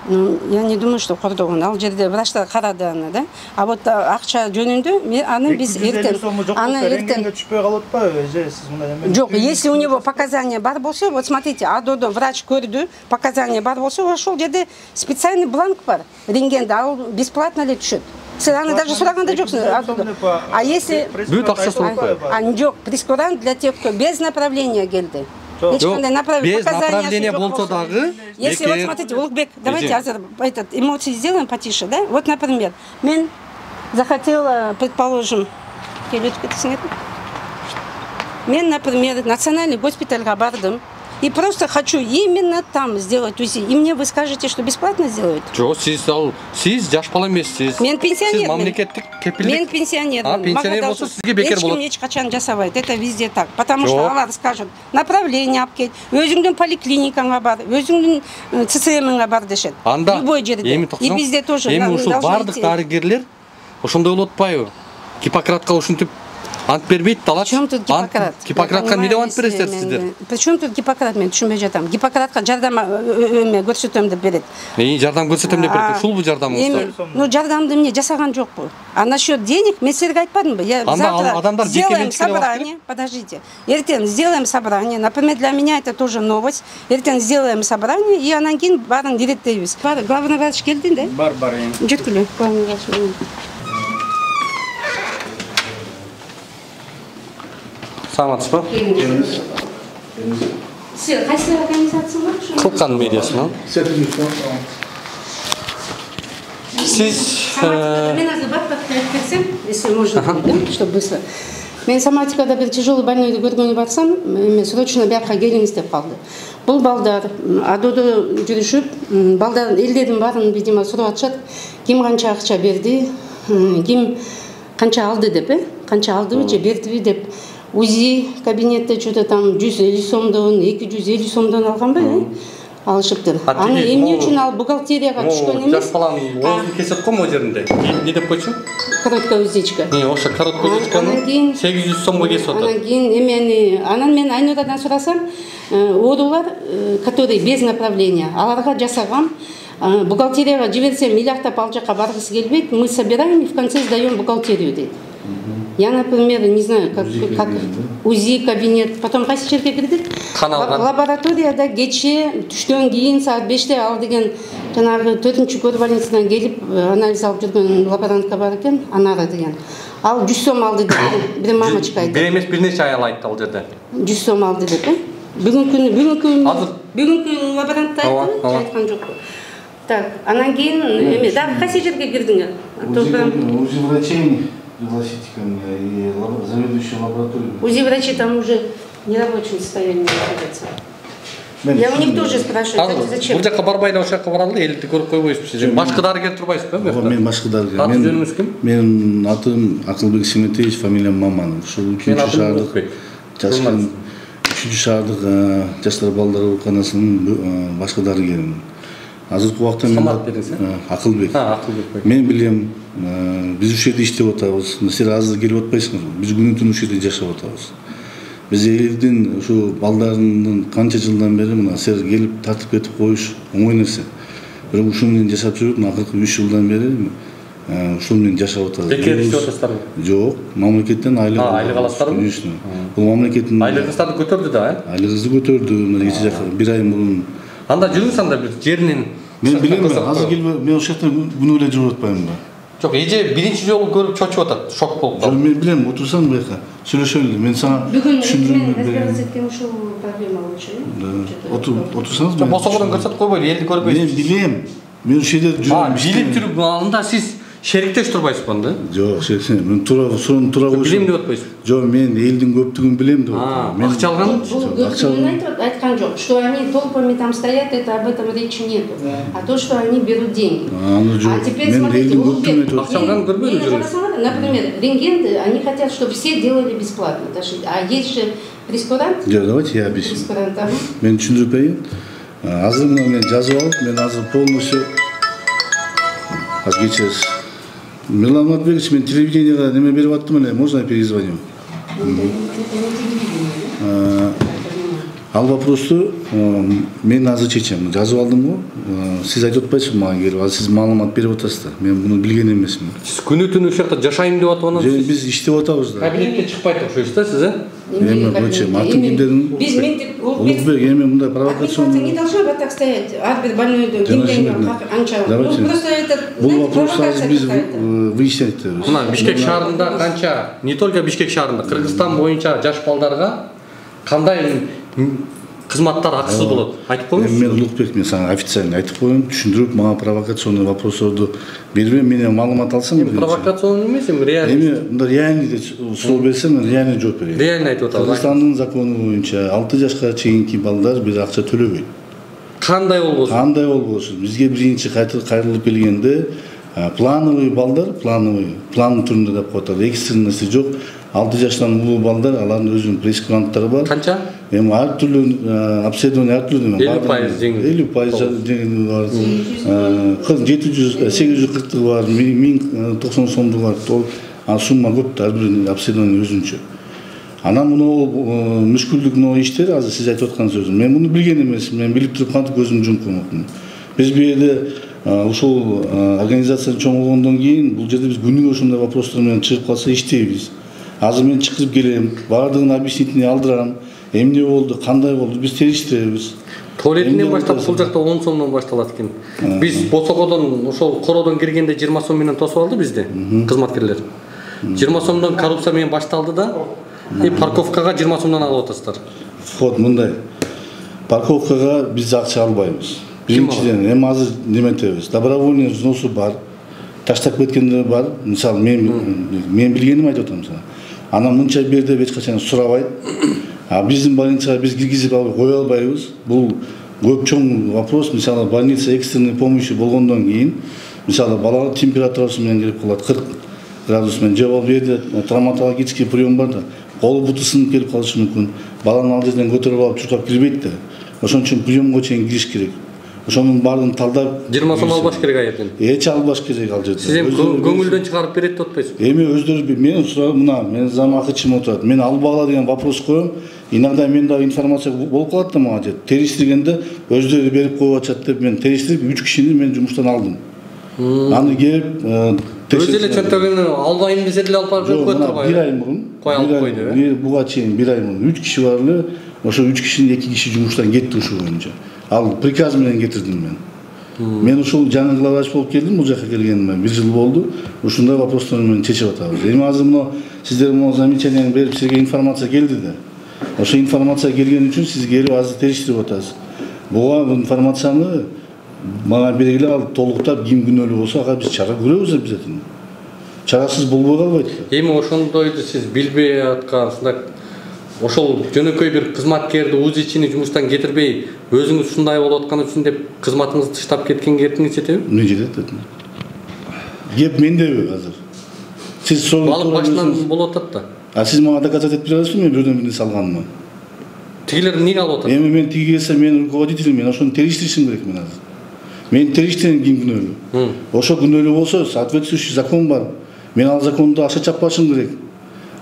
Я не думаю, что кордогон. Ал жерде врачтар карады аны, да. А вот акча жөнүндө аны биз эртең. Аны эртең түшпөй калып атпайбы? Сиз мындай эме. Жок, если у него показания бар болсо, вот смотрите, АДОдо врач көрдү, показания бар болсо, ошол жерде специальный бланк бар. Рентгенде ал бесплатно эле түшөт. Сиз аны даже сураганда жоксуз. А если бүт акча сурап коет. Жок, прескурант для тех, кто без направления келди. Без направления болсо дагы. Если вот смотрите, Улукбек, давайте этот эмоции сделаем потише, да? Вот, например, мен захотела, предположим, мен, например, национальный госпитальга бардым. И просто хочу именно там сделать УЗИ. И мне вы скажете, что бесплатно сделают? Жок, сиз жаш бала эмессиз. Мен пенсионер. Сиз мамлекеттик кепилдик. Мен пенсионер. Пенсионер болсо сизге бекер болот. Эч качан жасабайт. Это везде так. Потому что алар скажут, направление алып кет. Өзүңдүн поликлиникаңа бар, өзүңдүн ЦЦМыңа бар дешет. Любой жерде. И бизде тоже. Эми ушул бардык дарыгерлер ошондой болуп атпайбы? Гиппократка ушинтип ант бербейт, алат. Причем тут Гиппократ? Гиппократка эмне деп ант бересиздер сиздер? Причем тут Гиппократ, мен түшүнбөй жатам. Гиппократка жардам көрсөтөм деп берет. Жардам көрсөтөм деп берет. Ушул бу жардамыңыз? Ну, жардамды эмне жасаган жокпу. А насчет денег мен силерге айтпадымбы? Я завтра сделаем собрание. Подождите. Эртең сделаем собрание. Например, для меня это тоже новость. Эртең сделаем собрание, и анан кийин баарын иреттейбиз. Главный врач келди, да? Бар. Жүргүлө, главный врач. Саламатсызбы? Сен кайсы организация бар? Кылкан медиасынан. Сиз Мен азыр баттап айтып берсем, если можно, чтобы быстро. Мен соматикада бир тяжелый больнойду көргөнү барсам, эме срочно бияка келиңиз деп калды. Бул балдар адодо жүрүшүп, балдар элдердин баарын видимо сурап атышат. Ким канча акча берди, ким канча алды деп, канча алдыбы же бердиби деп. УЗИ кабинетте что-то там 150 сомдон, 250 сомдон алганбы, алышыптыр. Аны эмне үчүн ал бухгалтерияга түшкөн эмес? Жаш баланын оозун кесет го могу жеринде. Не деп койчу? Короткая уздечка. Ошо короткая уздечканы 800 сомго кесип атат. Анан кийин эмени, анан мен Айнурадан сурасам, оорулар, которые без направления, аларга жасагам, бухгалтерияга жиберсем миллиардтап ал жака баргысы келбейт, мы собираем и в конце сдаем бухгалтерию дейт. Я, например, не знаю, как УЗИ кабинет, потом кайсы жерге кирдик? Лабораторияда кече түштөн кийин саат 5-те ал деген жанагы 4-чү көр больницадан келип анализ алып жүргөн лаборантка бар экен, Анара деген. Ал 100 сом алды деп бир мамочка айтты. Бир эмес бир нече аял айтты ал жерде. 100 сом алды деп, бүгүнкү лаборант айтты, айткан жок. Так, анан кийин эме, дагы кайсы жерге кирдиңер? УЗИ врачей пригласите ко мне и заведующий лабораторией. УЗИ врачи там уже в нерабочем состоянии находятся. Я у них тоже спрашиваю, зачем? Бул жака барбай эле ошол жака баралы, элди көрүп койбойсузбу сиз? Башкы дарыгер турбайсызбы? Мен башкы дарыгер. Аты жөнүңүз ким? Менин атым Акылбек Семетевич, фамилиям Маманов. Ушул 3-чү шаардык жашкан 3-чү шаардык жаштар балдар ооруканасынын башкы дарыгеримин. Азыркы убакта мен Акылбек. Мен билем, биз ушул жерде иштеп атабыз. Силер азыр келип атпайсыңарбы? Биз күнү-түнү ушул жерде жашап атабыз. Биз элдин ушу балдарынын канча жылдан бери мына силер келип тартып кетип коюш оңой нерсе. Бирок ушуну менен жашап жүрүп, акыркы 3 жылдан бери ушул менен жашап атабыз. Бекер иштеп атасыздарбы? Жок, мамлекеттен айлык аласыздарбы? Конечно. Бул мамлекеттин айлыгыңыздарды көтөрдү да, айлыгыбызды көтөрдү. Мына кече жака 1 ай мурун. Анда жүрүңүз анда бир жеринен. Мен билем, азыр келбей, мен ошол жакта күнү эле жүрүп атпаймынбы? Жок, эже биринчи жолу көрүп чочуп атат, шок болуп калды. Мен билем, отурсаң буяка, сүйлөшөлү. Мен сага түшүндүрөм. Бүгүн мен эткен ушул проблема болчу. Отурсаңыз мен. Босогодон көрсөтүп койбойлу, элди көрбөйсүз. Мен билем. Мен ушул жерде жүрүм. Билип жүрүп, анда сиз шериктеш турбайсызбы анда? Жок, мен суроону тура коюшум. Билем деп атпайсызбы? Жок, мен элдин көптүгүн билем деп атам. Акча алган? Бул айткан жок, что они толпами там стоят, это об этом речи нету. А то, что они берут деньги. А теперь смотрите, например, рентген, они хотят, чтобы все делали бесплатно. А есть же прескурант. Давайте я объясню. Мен түшүндүрүп берейин. Азыр мен жазып алып, мен азыр полностью кечиресиз. Милан Матбекович, мен телевидениега неме берип аттым эле, можно я перезвоню? Ал вопросту мен азыр чечем. Жазып алдым го. Сиз айтып атпайсызбы мага келип, азыр сиз маалымат берип атасыздар. Мен буну билген эмесмин. Сиз күнү-түнү ушул жакта жашайм деп атып анан биз иштеп атабыз да. Кабинетке чыкпай турушуңуз да сиз, Эми көчөм, атын ким дедим? Биз ментип, Улукбек, эми мындай провокация не должна вот так стоять. Ар бир больнойду кимден анча. Просто это бул вопрос азыр биз выяснять этебиз. Мына Бишкек шаарында канча, не только Бишкек шаарында, Кыргызстан боюнча жаш балдарга кандай кызматтар акысыз болот? Айтып коюңуз. Мен Улукбек, мен сага официально айтып коеюн, түшүндүрүп, мага провокационный вопростарды бербей, мен маалымат алсам. Провокационный эмес, реально. Эми мындай реальный суроо берсем, реально жооп берейин. Реально айтып атабыз. Кыргызстандын закону боюнча 6 жашка чейинки балдар бир акча төлөбөйт. Кандай болбосун? Кандай болбосун? Бизге биринчи кайрылып келгенде плановый балдар, план түрүндө деп коет. Экстренности жок. 6 жаштан улуу балдар, алардын өзүнүн прескуранттары бар. Канча? Эми ар түрлүү обследование ар түрлүү. 50% жеңил. 50% жеңил бар. 840 бар, 1090 сомдук бар. Сумма көп, ар бир обследование өзүнчө. Анан муну мүшкүлдүк иштер, азыр сиз айтып аткан сөзүм. Мен муну билген эмесмин, мен билип туруп кантип көзүм жумкуммун. Биз бу жерде ушул организация чоңойгондон кийин бул жерде биз күнүгө ушундай вопростор менен чыгып калса иштейбиз. Азыр мен чыгып келем, баардыгын объяснительный алдырам. Эмне болду, кандай болду, биз териштиребиз. Туалетинен баштап бул жакта 10 сомдон башталат экен. Биз босогодон ошол кородон киргенде 20 сом менен тосуп алды бизди кызматкерлер. 20 сомдон коррупция менен башталды да, парковкага 20 сомдон алып атасыздар. вход мындай. Парковкага биз акча албайбыз. Биринчиден, эми азыр неметебиз. Добровольный взносу бар. Таштап кеткендер бар. Мисалы мен билгеним айтып атам сага. Анан мынча бер деп эч качан сурабайт. А биздин больницага биз киргизип кое албайбыз. Бул көп чоң вопрос. Мисалы больница экстренный помощи болгондон кийин, мисалы баланын температурасы менен келип калат 40 градус менен. Же болбосо жерде травматологический прием бар да. Колу буту сынып келип калышы мүмкүн. Баланы ал жерден көтөрүп алып чуркап кирбейт да. Ошон үчүн приемго чейин кириш керек. Ошонун баарын талдап 20 сом албаш керек аятын. Эч албаш керек ал жерде. Сиз эми көңүлдөн чыгарып берет деп атпайсызбы? Эми өздөрү мен сурап мына мен замакычым отурат. Мен албагыла деген вопрос коем. Иногда мен дагы информация болуп калат да мага же. Териштиргенде өздөрү берип коюп атышат деп мен териштирип 3 кишини мен жумуштан алдым. Аны келип Өз эле чөнтөгүн албайм десе деле алып барып көтөрбөй. 1 ай мурун кой алып койду. Буга чейин 1 ай мурун 3 киши бар эле. Ошо 3 кишинин 2 киши жумуштан кетти ушул боюнча. Ал приказ менен кетирдим мен. Мен ушул жаңы главврач болуп келдим, бул жака келгениме 1 жыл болду. Ушундай вопростор менен чечип атабыз. Эми азыр мына сиздер мына замечание берип сизге информация келди да. Ошо информация келген үчүн сиз келип азыр териштирип атасыз. Буга информацияны мага бергиле, ал толуктап ким күнөөлүү болсо ага биз чара көрөбүз обязательно. Чарасыз болбой калбайт. Эми ошондойду сиз билбей аткансыздар. Ошол жөнөкөй бир кызматкерди УЗИчини жумуштан кетирбей, өзүңүз ушундай болуп аткан үчүн деп кызматыңызды таштап кеткенге эртиңиз жетеби? Эмне жетет? Кеп мендеби азыр? Сиз сол алып башынан болуп атат да. А сиз мага доказать этип бере аласызбы мен бирден бирин салганымы? Тигилер эмнеге алып атат? Эми мен тиги келсе мен руководителим, мен ошону териштиришим керек мен азыр. Мен териштирген ким күнөөлүү? Ошо күнөөлүү болсо, соответствующий закон бар. Мен ал законду аша чаппашым керек.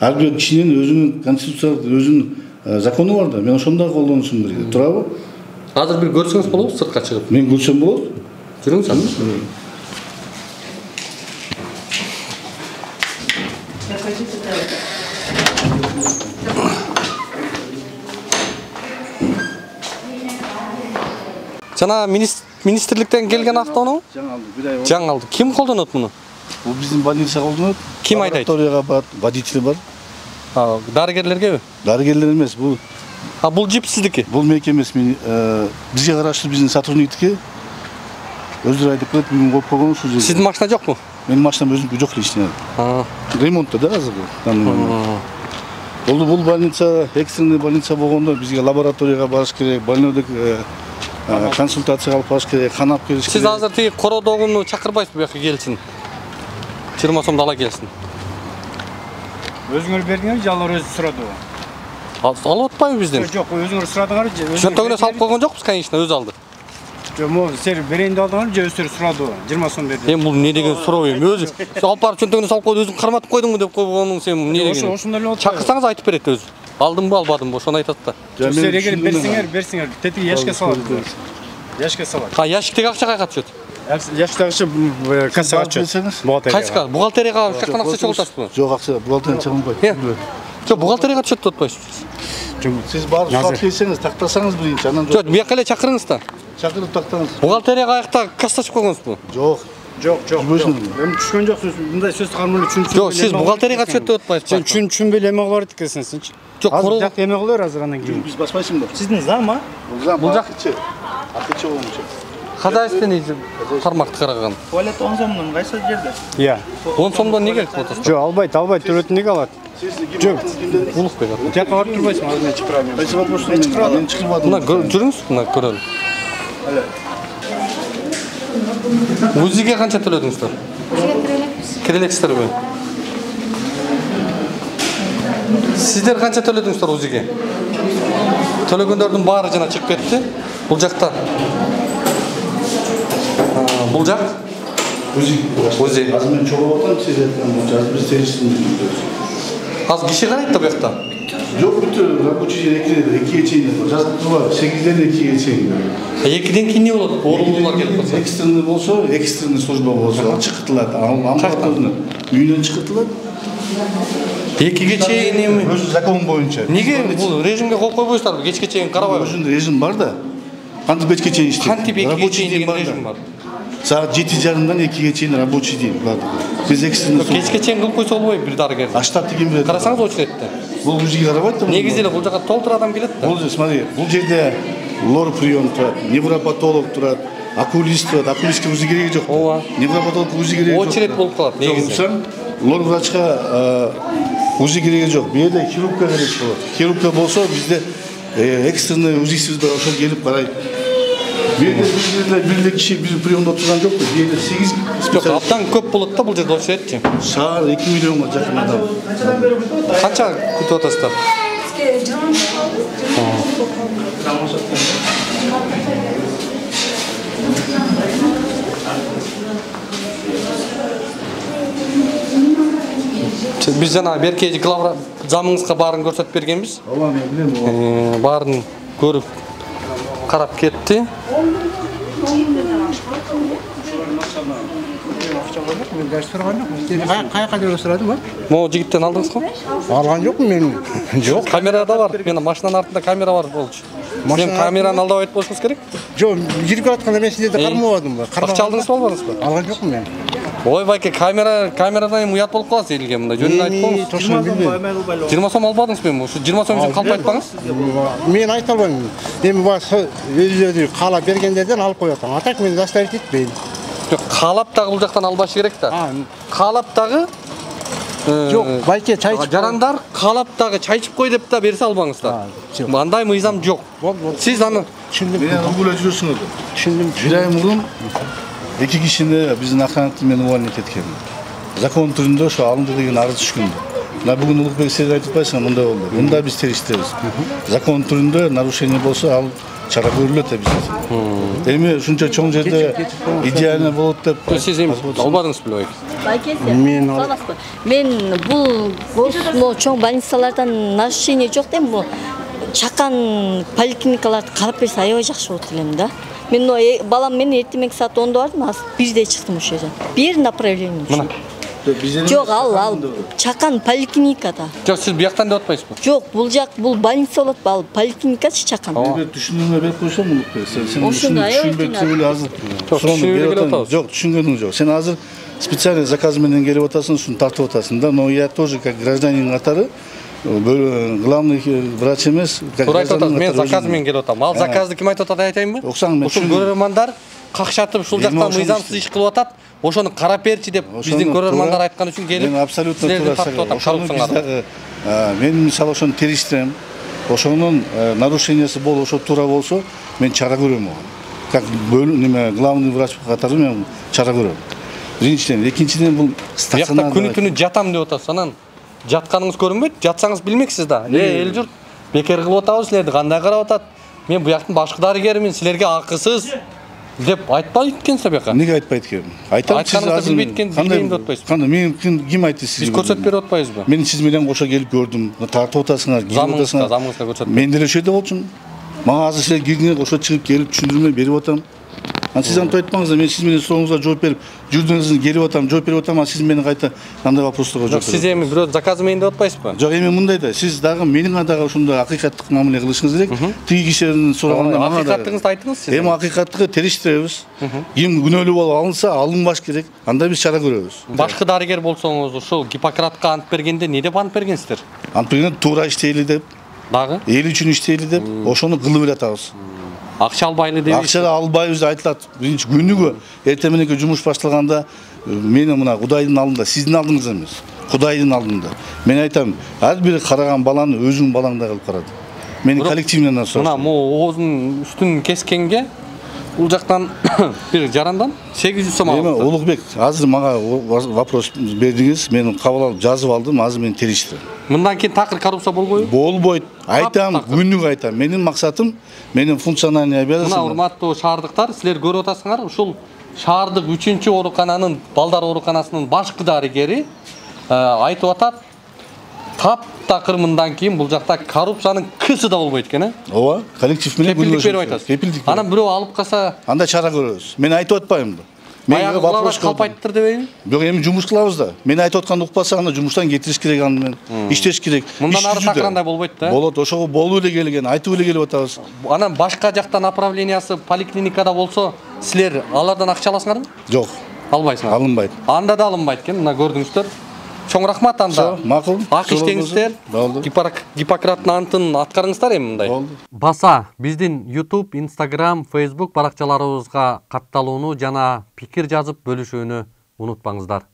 Ар бир кишинин өзүнүн конституциялык өзүнүн закону бар да. Мен ошондой колдонушум керек. Туурабы? Азыр бир көрсөңүз болобу сыртка чыгып? Мен көрсөм болот. Жүрүңүз азыр. Жана министрликтен келген автоунаа? Жаңы алды. Ким колдонот муну? Бул биздин больница колдонот. Ким айтат? Лабораторияга бар, водитель бар. Дарыгерлергеби? Дарыгерлер эмес, бул. Бул жип сиздики? Бул меники эмес, бизге караштуу биздин сотрудниктики. Өздөрү айтып келет, бүгүн коюп койгон ушул жерде. Сиздин машина жокпу? Менин машинам өзүмкү жок личный. Ремонтта да азыр. Бул больница, экстренный больница болгондо бизге лабораторияга барыш керек, больнойдук консультация алып барыш керек, канап бериш керек. Сиз азыр тиги кородогуну чакырбайсызбы буяка келсин? 20 сомду ала келсин. Өзүңөр бердиңер же алар өзү сурадыбы? Алып атпайбы бизден? Жок, өзүңөр сурадыңар же? Чөнтөгүнө салып койгон жокпуз, конечно, өзү алды. Жок, могу сер берейин деп алдыңар же өздөрү сурадыбы? 20 сом берди. Эми бул эмне деген суроо эми? Өзү алып барып чөнтөгүнө салып койду, өзүң карматып койдуңбу деп койгонуң сен эмне деген? Ошондой эле болот. Чакырсаңыз айтып берет өзү. Алдымбы, албадымбы, ошону айтат да. Сер эгер берсиңер, тетиги яшикке салат. Яшикке салат. Яшиктеги акча кайга түшөт? Яшиктеги акча кассага түшөт. Кайсыга? Бухгалтерияга ушактан акча чыгып атасызбы? Жок, акча бухгалтерияга чыгылбайт. Жок, бухгалтерияга түшөт деп атпайсызбы? Сиз барып сулап келсеңиз, тактасаңыз биринчи, анан жок. Бияка эле чакырыңыз да. Чакырып тактаңыз. Бухгалтерияга аякта касса ачып койгонсузбу? Жок. Эми түшкөн жоксуз. Мындай сөз кылган эле үчүнчү. Жок, сиз бухгалтерияга түшөт деп атпайсызбы? Сен түшүнбөй эле эме кылып барат экенсиң сенчи. Жок, жак эме кылыр азыр андан кийин. Биз баспайсыңбы? Сиздин зам, а? Бул жакчы. Акча болмочу. Хозяйственный тармакты караган. Туалет 10 сомдон кайсы жерде? Иә. 10 сомдон эмне керек атасыз? Жок, албайт, төлөтүн эмнеге алат? Жок, Улукбек ата. жакка барып турбайсыңбы? Азыр мен чакырам. Кайсы вопрос? Мен чыгырбадым. Мына жүрүңүз, мына көрөлү. УЗИге канча төлөдүңүздөр? Кире элексиздерби? Сиздер канча төлөдүңүздөр УЗИге? Төлөгөндөрдүн баары жана чыгып кетти. Бул жакта. Бул жак? УЗИ. Азыр мен чогулуп атам, сиз айткан боюнча азыр биз териштирбейбиз. Азыр киши карайт да буякта. Жок, бүтө рабочий жер 2-ге чейин жазып турбайбы? 8-ден 2-ге чейин. 2-ден кийин эмне болот? Оорулуулар келип калса. Экстренный болсо, экстренный служба болсо, чыкыртылат. Амбулаторный үйүнөн чыкыртылат. 2-ге чейин эми өзү закон боюнча. Неге бул режимге кол койбойсуздарбы? Кечке чейин карабайбы? Өзүнүн режим бар да. Кантип кечке чейин иштейт? Кантип 2-ге чейин деген режим бар. Саат 7:30-дан 2-ге чейин рабочий день бар. Биз экстренный кечке чейин кылып койсо болбойбу бир дарыгер? Штат деген билет. Карасаңыз очередте. Бұл УЗИге қарабайды да. Негізі бұл жаққа толтыр адам келеді да. Бұл смотри, бұл жерде лор прием тұрады, невропатолог тұрады, окулист тұрады. Окулистке УЗИ керегі жоқ. Ооба. Невропатолог УЗИ керегі жоқ. Очередь болып қалады негізі. Лор врачқа УЗИ керегі жоқ. Бұл жерде хирургка керек болады. Хирургка болса бізде экстренный УЗИсіз бар, ошол келіп қарайды. Бір киши бір приемда отырған жоқ қой. Бұл жерде 8 Жоқ, аптан көп болады да бұл жерде очередь те. Шаар 2 миллионға жақын адам. Қанша күтіп отырсыздар? Біз жаңа беркеji главра замыңызға барын көрсетіп бергенбіз. Барын көріп қарап кетті. Қай жерде сұрадың ба? Mo жігіттен алдыңыз ғой? Алған жоқпын мен. Жоқ, камерада бар. Мен машинаның артында камера бар болчу. Мен камераны алдап айтып болушуңуз керек. Жоқ, жүріп жатқанда мен сіздерді қармадым ба? Ақша алдыңыз ба албадыңыз ба? Алған жоқпын мен. Ой, байке, камерадан ұят болып қаласыз елге мында. Жөнін айтып қойыңыз. Точно білмеймін. 20 сом албадыңыз мен. Ушу 20 сом үшін қалып айтпаңыз. Мен айта алмаймын. Мен өзі қала бергендерден алып қоятын. Атак мен заставить етпейді. Қалап дағы бұл жақтан албашы керек та. Қалап дағы жоқ, байке чай ішіп. Жарандар қалап дағы чай ішіп қой деп та берсе албаңыздар. Андай мыйзам жоқ. Сіз аны Мен угула жүрсүңөр. Түшүндүм. Bir ay мурун 2 кишини биздин охранниктен мен увольнить эткем. Закон түрүндө ошо алынды деген арыз түшкөн. Мына бүгүн Улукбек сиз айтып атпайсыңбы, мындай болду. Мында биз териштебиз. Закон түрүндө нарушение болсо ал чара көрүлөт да бизде. Эми ушунча чоң жерде идеально болот деп. Сиз эми албадыңыз беле? Мен аласызбы? Мен бул мына чоң больницалардан нарушение жок дейм, бул чакан поликлиникаларды карап берсе аябай жакшы болот элем да. Мен балам менен эртеменки саат 10:00 бардым, азыр 1:00 чыктым ошол жерден. Бир направление. Жоқ, ал чакан поликлиникада. Жоқ, сиз бияктан деп атпайсызбы? Жоқ, бул жак бул больница болот, ал поликлиникачы чакан. Түшүнүүгө берип койсоң, Улукбек, сен түшүнбөйсүң эле азыр. Жоқ, түшүнгөнүң жок. Сен азыр специальный заказ менен келип атасың, ушуну тартып атасың да, но я тоже как гражданин катары главный врач эмес. Туура айтып атасыз, мен заказ менен келип атам. Ал заказды ким айтып атат айтайынбы? Ушул көрөрмандар какшатып ушул жактан мыйзамсыз иш кылып атат. Ошону карап берчи деп биздин көрөрмандар айткан үчүн келип. Мен абсолютно туура. Мен мисалы ошону териштирем. Ошонун нарушениясы болуп ошо туура болсо, мен чара көрөм ага. Как главный врач катары мен чара көрөм. Биринчиден, экинчиден бул стационар. Күнү түнү жатам деп атасыз. Анан жатканыңыз көрүнбөйт, жатсаңыз билмексиз да. Эл журт, бекер кылып атабыз силерди, кандай карап атат? Мен буяктын башкы дарыгеримин, силерге акысыз деп айтпайт экенсиз бияка. Эмнеге айтпайт экен? Айтам сиз азыр билбейм деп атпайсызбы? Кандай мен ким айтты сизге? Биз көрсөтүп берип атпайбызбы? Мен сиз менен кошо келип көрдүм. Тартып атасыңар, келип атасыңар. Замыңызга көрсөтүп. Мен деле ошол жерде болчумун. Мага азыр силер киргенге кошо чыгып келип түшүндүрмө берип атам. Сиз антип айтпаңыздар, мен сиз менен сурооңузга жооп берип, жүрдүңүздүн келип атам, жооп берип атам, сиз менен кайта кандай вопросторго жооп берип. Сиз эми бирөө заказы менен деп атпайсызбы? Жок, эми мындай да, сиз дагы менин дагы ошондой акыйкаттык мамиле кылышыңыз керек. Тиги кишинин сураганда мага акыйкаттыгыңызды айтыңыз сиз. Эми акыйкаттыгы териштиребиз. Ким күнөөлүү болуп алынса, алынбаш керек. Анда биз чара көрөбүз. Башкы дарыгер болсоңуз, ушул Гиппократка ант бергенде эмне деп ант бергенсиздер? Ант бергенде туура иштейли деп. Дагы? Эл үчүн иштейли деп, ошону кылып эле атабыз. Акча албайлы деп. Акча албайбыз деп айтылат. Биринчи күнүгө эртең мененки жумуш башталганда мени мына Кудайдын алдында, сиздин алдыңызда эмес, Кудайдын алдында. Мен айтам, ар бир караган баланы өзүң балаңдай кылып карады. Мени коллективнен сурап. Мына оозун үстүн кескенге бул жактан бир жарандан 800 сом алып. Эми Улукбек, азыр мага вопрос бердиңиз, мен кабыл алып жазып алдым, азыр мен териштирем. Мындан кийин такыр коррупция болбойбу? Болбойт. Айтам, күнүгө айтам. Менин максатым, менин функциональный обязанностьым. Мына урматтуу шаардыктар, силер көрүп атасыңар, ушул шаардык 3-чү оорукананын, балдар ооруканасынын башкы дарыгери айтып атат, таптакыр мындан кийин бул жакта коррупциянын кысы да болбойт экен, Ооба, коллектив менен кепилдик берип атасыз. Анан бирөө алып калса, анда чара көрөбүз. Мен айтып атпайм да. Баягы вопрос калпайттыр дебейби? Бирок эми жумуш кылабыз да. Мен айтып атканды укпаса, анда жумуштан кетириш керек, аны менен иштеш керек. Мындан ары такырандай болбойт да. Болот, ошого болуп эле келген, айтып эле келип атабыз. Анан башка жакта направлениясы поликлиникада болсо, силер алардан акча аласыңарбы? Жок. Албайсыңар. Алынбайт. Анда да алынбайт экен, мына көрдүңүздөр. Чоң рахмат анда. Макул. Ак иштеңиздер. Гиппократтын антын аткарыңыздар эми мындай. Баса биздин YouTube, Instagram, Facebook баракчаларыбызга катталууну жана пикир жазып бөлүшүүнү унутпаңыздар.